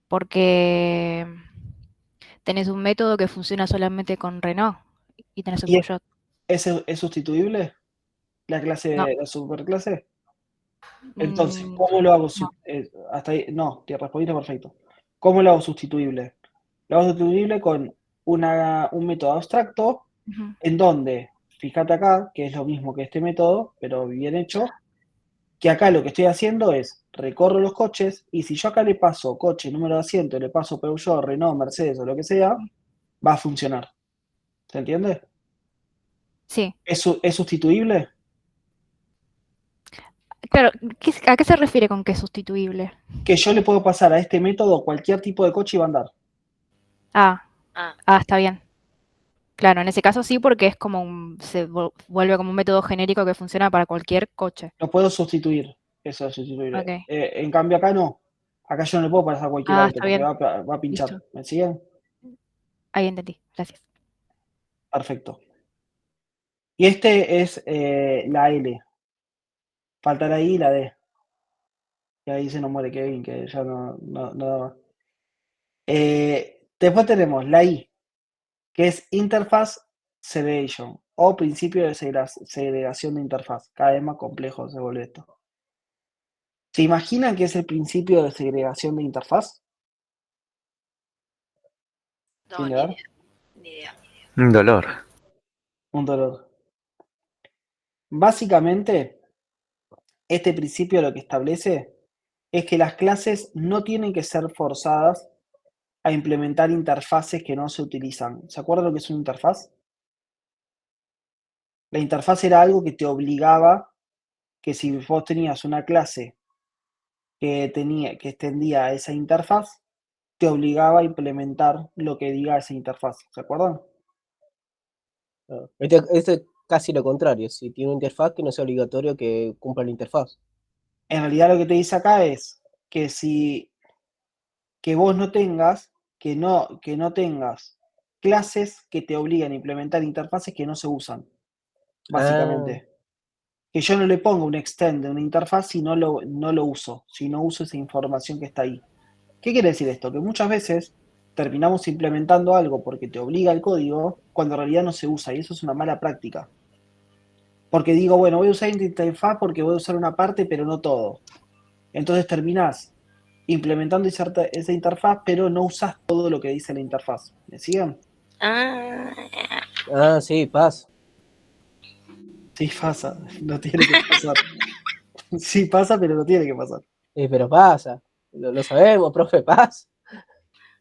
Porque tenés un método que funciona solamente con Renault. y tenés ¿Y Peugeot. es sustituible la clase, No. la superclase? Entonces, Mm, ¿cómo lo hago? no. Hasta ahí, no, te respondiste perfecto. ¿Cómo lo hago sustituible? Lo hago sustituible con un método abstracto Ujú. en donde, fíjate acá, que es lo mismo que este método, pero bien hecho, que acá lo que estoy haciendo es recorro los coches y si yo acá le paso coche número de asiento, le paso Peugeot, Renault, Mercedes o lo que sea, va a funcionar. ¿Se entiende? Sí. ¿Es sustituible? Claro, ¿a qué se refiere con que es sustituible? Que yo le puedo pasar a este método cualquier tipo de coche y va a andar. Está bien. Claro, en ese caso sí, porque es como se vuelve como un método genérico que funciona para cualquier coche. Lo puedo sustituir. Eso es sustituible. Ok. En cambio acá no. Acá yo no le puedo pasar a cualquier auto Está porque bien. va a pinchar. Listo. ¿Me siguen? Ahí entendí. Gracias. Perfecto. Y este es la L. Falta la I y la D. Y ahí se nos muere Kevin, que ya no daba. Después tenemos la I, que es Interface Segregation o principio de segregación de interfaz. Cada vez más complejo se vuelve esto. ¿Se imaginan qué es el principio de segregación de interfaz? No, ¿Sin ni leer? idea. Ni idea. Un dolor. Un dolor. Básicamente, este principio lo que establece es que las clases no tienen que ser forzadas a implementar interfaces que no se utilizan. ¿Se acuerdan lo que es una interfaz? La interfaz era algo que te obligaba que si vos tenías una clase que extendía esa interfaz, te obligaba a implementar lo que diga esa interfaz. ¿Se acuerdan? Este es casi lo contrario. Si tiene una interfaz, que no sea obligatorio que cumpla la interfaz. En realidad lo que te dice acá es que vos no tengas, que no tengas clases que te obliguen a implementar interfaces que no se usan, básicamente. Que yo no le ponga un extend de una interfaz si no lo uso, si no uso esa información que está ahí. ¿Qué quiere decir esto? Que muchas veces terminamos implementando algo porque te obliga el código cuando en realidad no se usa y eso es una mala práctica. Porque digo, bueno, voy a usar esta interfaz porque voy a usar una parte pero no todo. Entonces terminás implementando esa interfaz pero no usas todo lo que dice la interfaz. ¿Me siguen? Sí, pasa. Sí pasa, no tiene que pasar. Sí pasa, pero no tiene que pasar. Pero pasa. Lo sabemos, profe, pasa.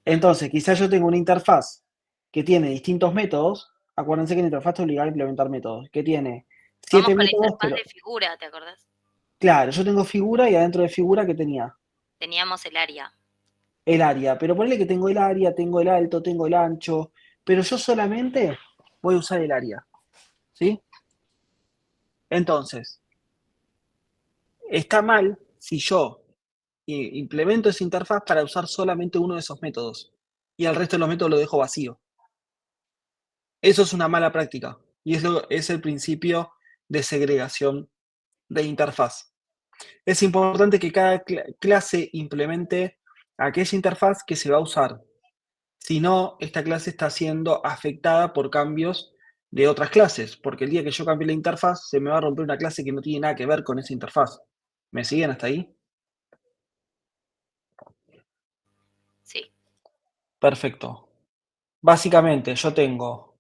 Entonces, quizás yo tengo una interfaz que tiene distintos métodos. Acuérdense que la interfaz te obliga a implementar métodos. Que tiene Vamos 7 con la métodos, interfaz pero de figura, ¿te acordás? claro, yo tengo figura y adentro de figura que tenía Teníamos el área. el área. Pero ponle que tengo el área, tengo el alto, tengo el ancho. Pero yo solamente voy a usar el área. ¿Sí? Entonces, está mal si yo implemento esa interfaz para usar solamente uno de esos métodos. Y al resto de los métodos lo dejo vacío. Eso es una mala práctica y es el principio de segregación de interfaz. Es importante que cada clase implemente aquella interfaz que se va a usar. Si no, esta clase está siendo afectada por cambios de otras clases, porque el día que yo cambie la interfaz, se me va a romper una clase que no tiene nada que ver con esa interfaz. ¿Me siguen hasta ahí? Sí. Perfecto. Básicamente, yo tengo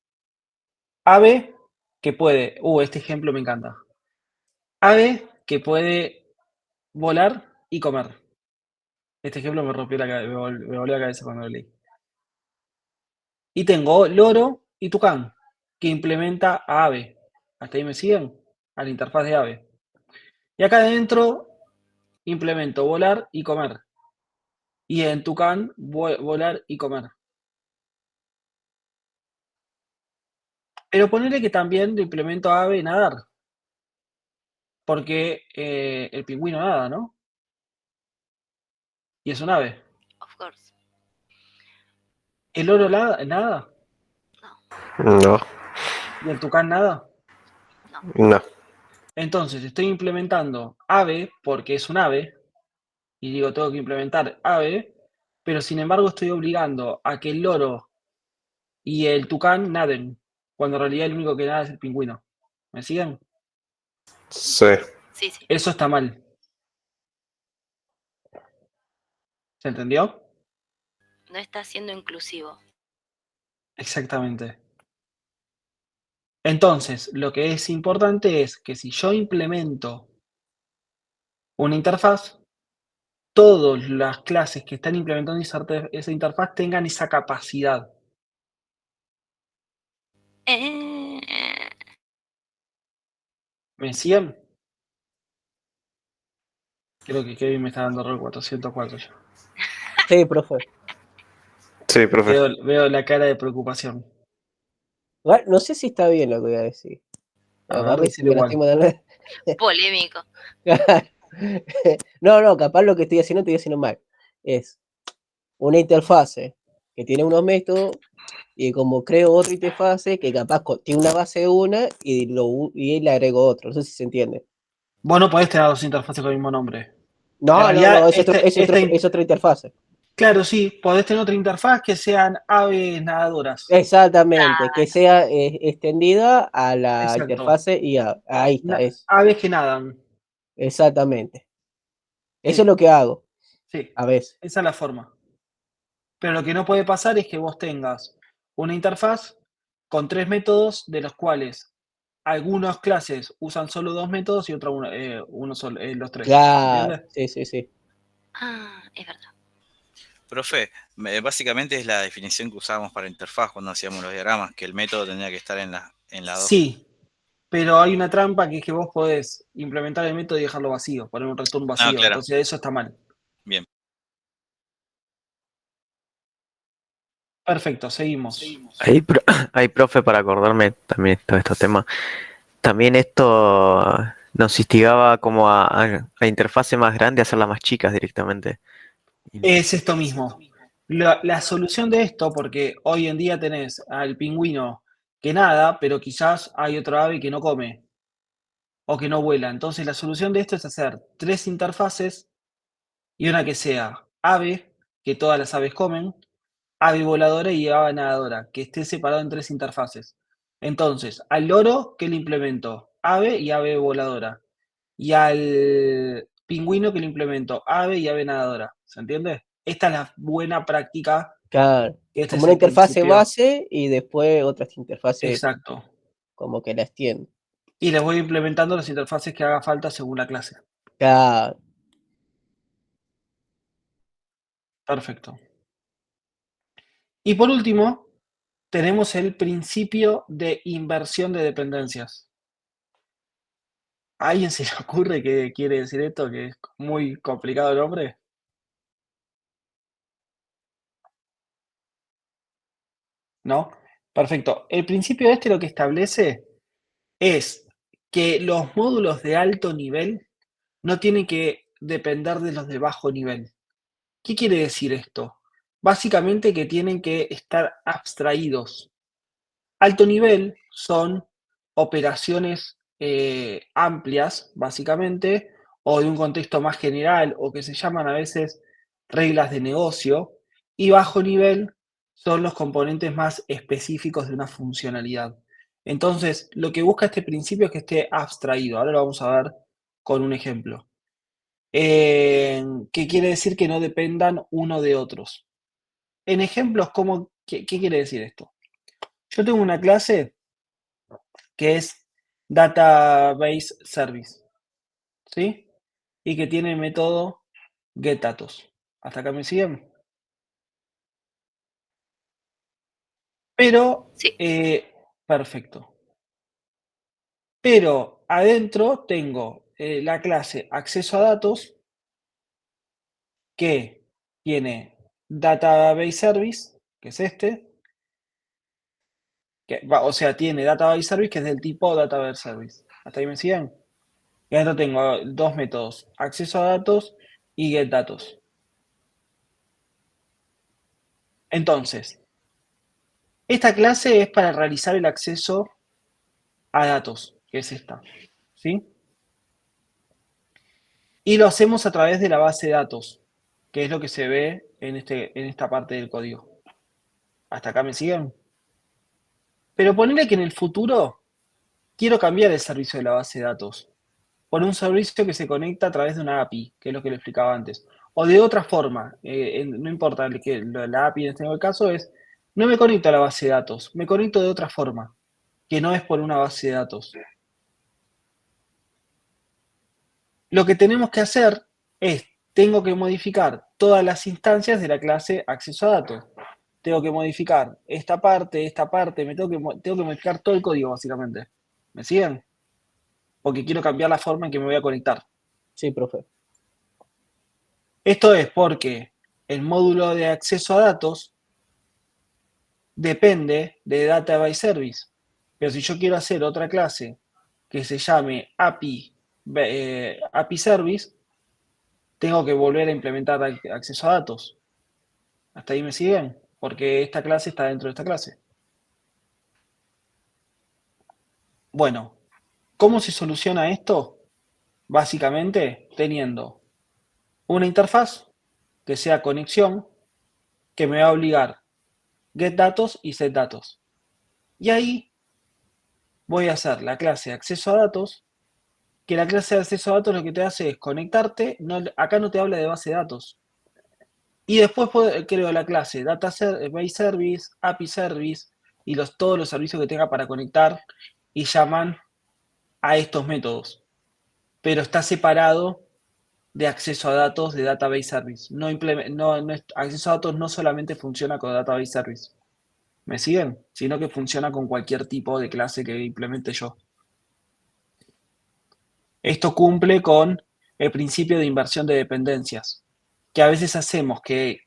ave que puede, este ejemplo me encanta. Ave que puede volar y comer. Este ejemplo me rompió me volvió la cabeza cuando lo leí. Y tengo loro y tucán, que implementa a ave. ¿Hasta ahí me siguen? A la interfaz de ave. Y acá adentro implemento volar y comer. Y en tucán volar y comer. Pero ponerle que también lo implemento a ave y nadar. Porque el pingüino nada, ¿no? Y es un ave. Of course. ¿El loro nada? No, ¿Y el tucán nada? no. Entonces estoy implementando ave porque es un ave. Y digo, tengo que implementar ave. Pero sin embargo estoy obligando a que el loro y el tucán naden. cuando en realidad el único que nada es el pingüino. ¿Me siguen? Sí. Sí, sí. Eso está mal. ¿Se entendió? No está siendo inclusivo. Exactamente. Entonces, lo que es importante es que si yo implemento una interfaz, todas las clases que están implementando esa interfaz tengan esa capacidad. ¿Me siguen? Creo que Kevin me está dando error 404 ya. Sí, profe. Sí, profe. Veo la cara de preocupación. Igual, no sé si está bien lo que voy a decir. A ver, Capaz que decilo me lo estoy igual. mandando. Polémico. No, capaz lo que estoy haciendo mal. Es una interfase que tiene unos métodos y como creo otra interfase que capaz tiene una base de una y le agrego otro. No sé si se entiende. Vos no podés tener dos interfaces con el mismo nombre. En No, realidad, es otra interfase. claro, sí, podés tener otra interfaz que sean aves nadadoras. Exactamente, que sea extendida a la Exacto. interfase y ahí está, es. Aves que nadan. Exactamente. Eso Sí. es lo que hago Sí, a veces. esa es la forma. Pero lo que no puede pasar es que vos tengas una interfaz con 3 métodos, de los cuales algunas clases usan solo 2 métodos y otra uno solo, los 3. Claro, ¿Entiendes? sí. Ah, es verdad. Profe, básicamente es la definición que usábamos para interfaz cuando hacíamos los diagramas, que el método tenía que estar en la 2. Sí, pero hay una trampa que es que vos podés implementar el método y dejarlo vacío, poner un return vacío. Claro. Entonces eso está mal. Bien. Perfecto, seguimos. Ahí, profe, para acordarme también todos estos temas. También esto nos instigaba como a interfaces más grandes, a hacerlas más chicas directamente. Es esto mismo. La solución de esto, porque hoy en día tenés al pingüino que nada, pero quizás hay otra ave que no come o que no vuela. Entonces la solución de esto es hacer 3 interfaces y una que sea ave, que todas las aves comen, ave voladora y ave nadadora, que esté separado en 3 interfaces. Entonces, al loro, ¿qué le implemento? Ave y ave voladora. Y al pingüino, ¿qué le implemento? Ave y ave nadadora. ¿Se entiende? Esta es la buena práctica. Claro. Este Como es una el interfase principio. base y después otras interfaces Exacto. como que la extienden. Y les voy implementando las interfaces que haga falta según la clase. Claro. Perfecto. Y por último, tenemos el principio de inversión de dependencias. ¿A alguien se le ocurre qué quiere decir esto? Que es muy complicado el nombre. ¿No? Perfecto. El principio este lo que establece es que los módulos de alto nivel no tienen que depender de los de bajo nivel. ¿Qué quiere decir esto? Básicamente que tienen que estar abstraídos. Alto nivel son operaciones amplias, básicamente, o de un contexto más general, o que se llaman a veces reglas de negocio, y bajo nivel son los componentes más específicos de una funcionalidad. Entonces, lo que busca este principio es que esté abstraído. Ahora lo vamos a ver con un ejemplo. ¿Qué quiere decir que no dependan uno de otros? En ejemplos, ¿qué quiere decir esto? Yo tengo una clase que es Database Service, ¿sí? Y que tiene el método getDatos. ¿Hasta acá me siguen? Pero, Sí. perfecto. Pero adentro tengo la clase acceso a datos que tiene Database Service, que es este, o sea, tiene Database Service que es del tipo Database Service. ¿Hasta ahí me siguen? Y adentro tengo dos métodos, acceso a datos y getDatos. Entonces, esta clase es para realizar el acceso a datos, que es esta, ¿sí? Y lo hacemos a través de la base de datos, que es lo que se ve en esta parte del código. ¿Hasta acá me siguen? Pero ponele que en el futuro quiero cambiar el servicio de la base de datos por un servicio que se conecta a través de una API, que es lo que le explicaba antes. O de otra forma, no importa que la API en este caso es, no me conecto a la base de datos, me conecto de otra forma, que no es por una base de datos. Lo que tenemos que hacer es, tengo que modificar todas las instancias de la clase acceso a datos. Tengo que modificar esta parte, tengo que modificar todo el código básicamente. ¿Me siguen? Porque quiero cambiar la forma en que me voy a conectar. Sí, profe. Esto es porque el módulo de acceso a datos depende de Database Service. Pero si yo quiero hacer otra clase que se llame API Service, tengo que volver a implementar acceso a datos. ¿Hasta ahí me siguen? Porque esta clase está dentro de esta clase. Bueno, ¿cómo se soluciona esto? Básicamente teniendo una interfaz que sea conexión, que me va a obligar get datos y set datos. Y ahí voy a hacer la clase de acceso a datos, que la clase de acceso a datos lo que te hace es conectarte, acá no te habla de base de datos. Y después creo la clase Database Service, API Service y todos los servicios que tenga para conectar y llaman a estos métodos. Pero está separado de acceso a datos de Database Service. Acceso a datos no solamente funciona con Database Service. ¿Me siguen? Sino que funciona con cualquier tipo de clase que implemente yo. Esto cumple con el principio de inversión de dependencias, que a veces hacemos que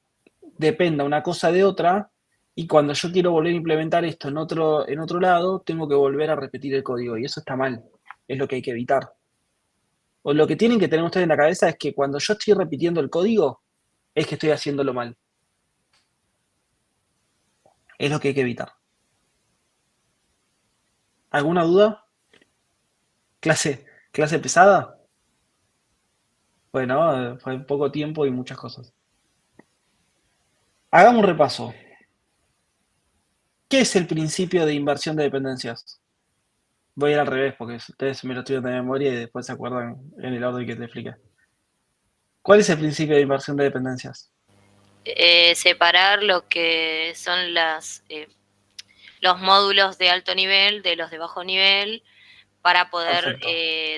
dependa una cosa de otra y cuando yo quiero volver a implementar esto en otro lado, tengo que volver a repetir el código y eso está mal. Es lo que hay que evitar. O lo que tienen que tener ustedes en la cabeza es que cuando yo estoy repitiendo el código, es que estoy haciéndolo mal. Es lo que hay que evitar. ¿Alguna duda? ¿Clase pesada? Bueno, fue poco tiempo y muchas cosas. Hagamos un repaso. ¿Qué es el principio de inversión de dependencias? Voy a ir al revés porque ustedes me lo estudian de memoria y después se acuerdan en el orden que te expliqué. ¿Cuál es el principio de inversión de dependencias? Separar lo que son los módulos de alto nivel de los de bajo nivel para poder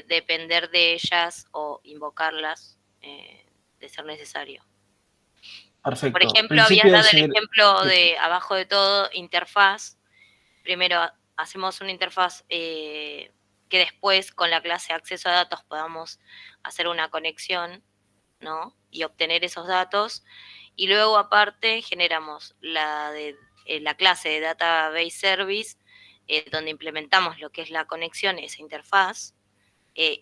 depender de ellas o invocarlas de ser necesario. Perfecto. Por ejemplo, habías dado el ejemplo de abajo de todo, interfaz. Primero hacemos una interfaz que después con la clase acceso a datos podamos hacer una conexión, ¿no? Y obtener esos datos. Y luego aparte generamos la clase de Database Service, donde implementamos lo que es la conexión, esa interfaz.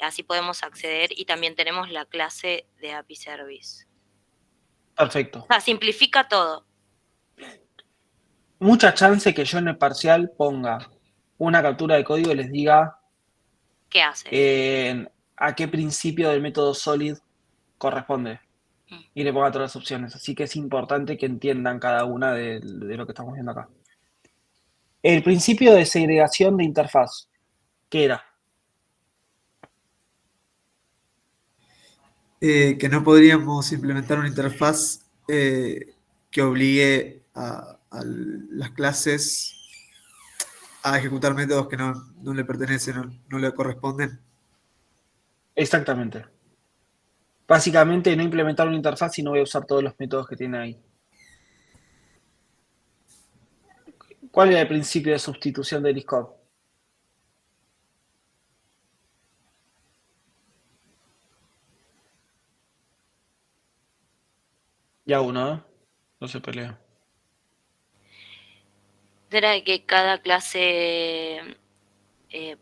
Así podemos acceder y también tenemos la clase de API Service. Perfecto. O sea, simplifica todo. Mucha chance que yo en el parcial ponga una captura de código y les diga ¿Qué hace? a qué principio del método solid corresponde. Y le ponga todas las opciones. Así que es importante que entiendan cada una de lo que estamos viendo acá. El principio de segregación de interfaz. ¿Qué era? Que no podríamos implementar una interfaz que obligue a las clases a ejecutar métodos que no le pertenecen, no le corresponden. Exactamente. Básicamente no implementar una interfaz y no voy a usar todos los métodos que tiene ahí. ¿Cuál era el principio de sustitución de Liscop? Ya uno, ¿eh? No se pelea. Era que cada clase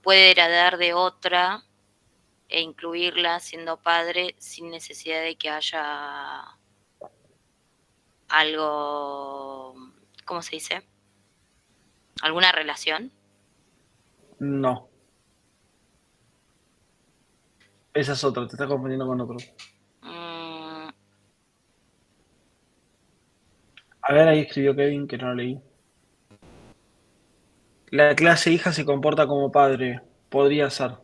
puede heredar de otra e incluirla siendo padre sin necesidad de que haya algo, ¿cómo se dice? ¿Alguna relación? No. Esa es otra, te estás confundiendo con otro. A ver, ahí escribió Kevin, que no lo leí. La clase hija se comporta como padre. Podría ser.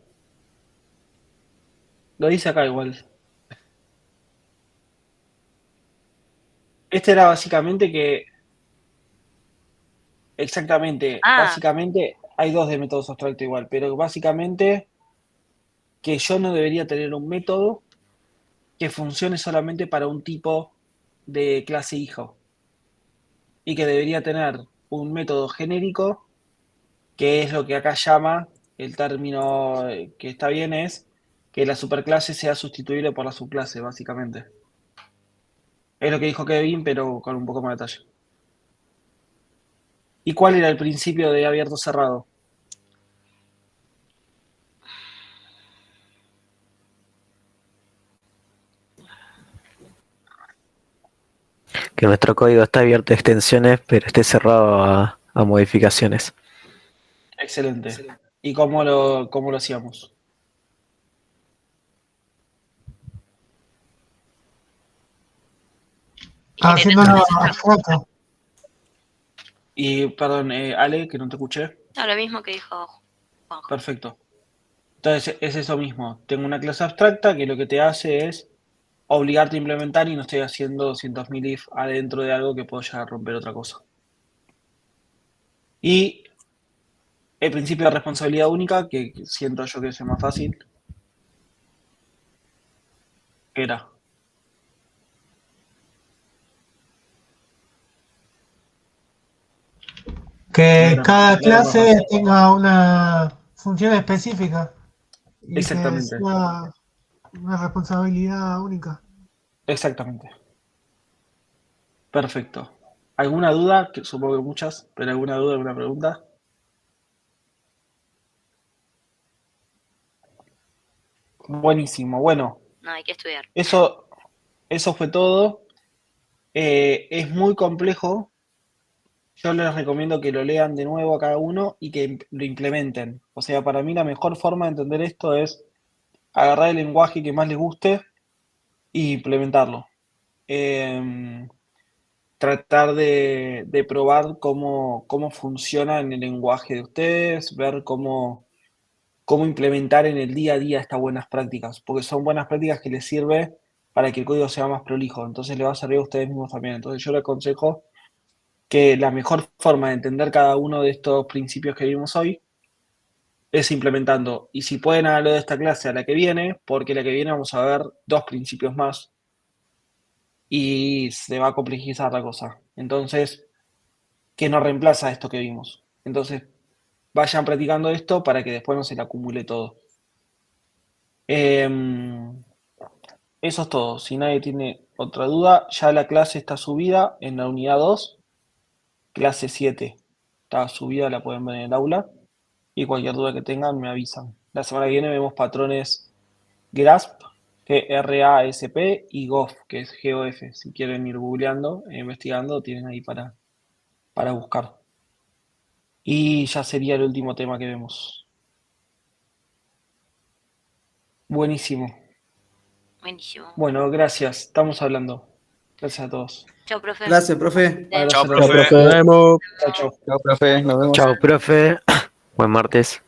Lo dice acá igual. Este era básicamente que. Exactamente. Básicamente hay dos de métodos abstractos igual, pero básicamente que yo no debería tener un método que funcione solamente para un tipo de clase hijo. Y que debería tener un método genérico, que es lo que acá llama, el término que está bien es que la superclase sea sustituible por la subclase, básicamente. Es lo que dijo Kevin, pero con un poco más de detalle. ¿Y cuál era el principio de abierto cerrado? Que nuestro código está abierto a extensiones, pero esté cerrado a modificaciones. Excelente. ¿Y cómo lo hacíamos? Haciéndolo abstracto. Y, perdón, Ale, que no te escuché. No, lo mismo que dijo Juanjo. Perfecto. Entonces, es eso mismo. Tengo una clase abstracta que lo que te hace es obligarte a implementar y no estoy haciendo 200.000 if adentro de algo que puedo llegar a romper otra cosa. Y el principio de responsabilidad única, que siento yo que es el más fácil, era. Que Era cada más clase fácil. tenga una función específica y que Exactamente. sea una responsabilidad única. Exactamente. Perfecto. ¿Alguna duda? Que supongo que muchas, pero ¿alguna duda, alguna pregunta? Buenísimo. Bueno, No, hay que estudiar. eso fue todo. Es muy complejo. Yo les recomiendo que lo lean de nuevo a cada uno y que lo implementen. O sea, para mí la mejor forma de entender esto es agarrar el lenguaje que más les guste e implementarlo. Tratar de probar cómo funciona en el lenguaje de ustedes, ver cómo implementar en el día a día estas buenas prácticas, porque son buenas prácticas que les sirve para que el código sea más prolijo, entonces le va a servir a ustedes mismos también. Entonces yo les aconsejo que la mejor forma de entender cada uno de estos principios que vimos hoy es implementando. Y si pueden hacerlo de esta clase a la que viene, porque la que viene vamos a ver 2 principios más y se va a complejizar la cosa. Entonces, que no reemplaza esto que vimos. Entonces, vayan practicando esto para que después no se le acumule todo. Eso es todo. Si nadie tiene otra duda, ya la clase está subida en la unidad 2, clase 7. Está subida, la pueden ver en el aula. Y cualquier duda que tengan me avisan. La semana que viene vemos patrones GRASP, G-R-A-S-P, y GOF, que es G-O-F. Si quieren ir googleando e investigando, tienen ahí para buscar. Y ya sería el último tema que vemos. Buenísimo. Buenísimo. Bueno, gracias. Estamos hablando. Gracias a todos. Chao, profe. Gracias, profe. Abrazo Chao, a todos. profe. Chao, chao. Chao, profe, nos vemos. Chao, profe. Buen martes.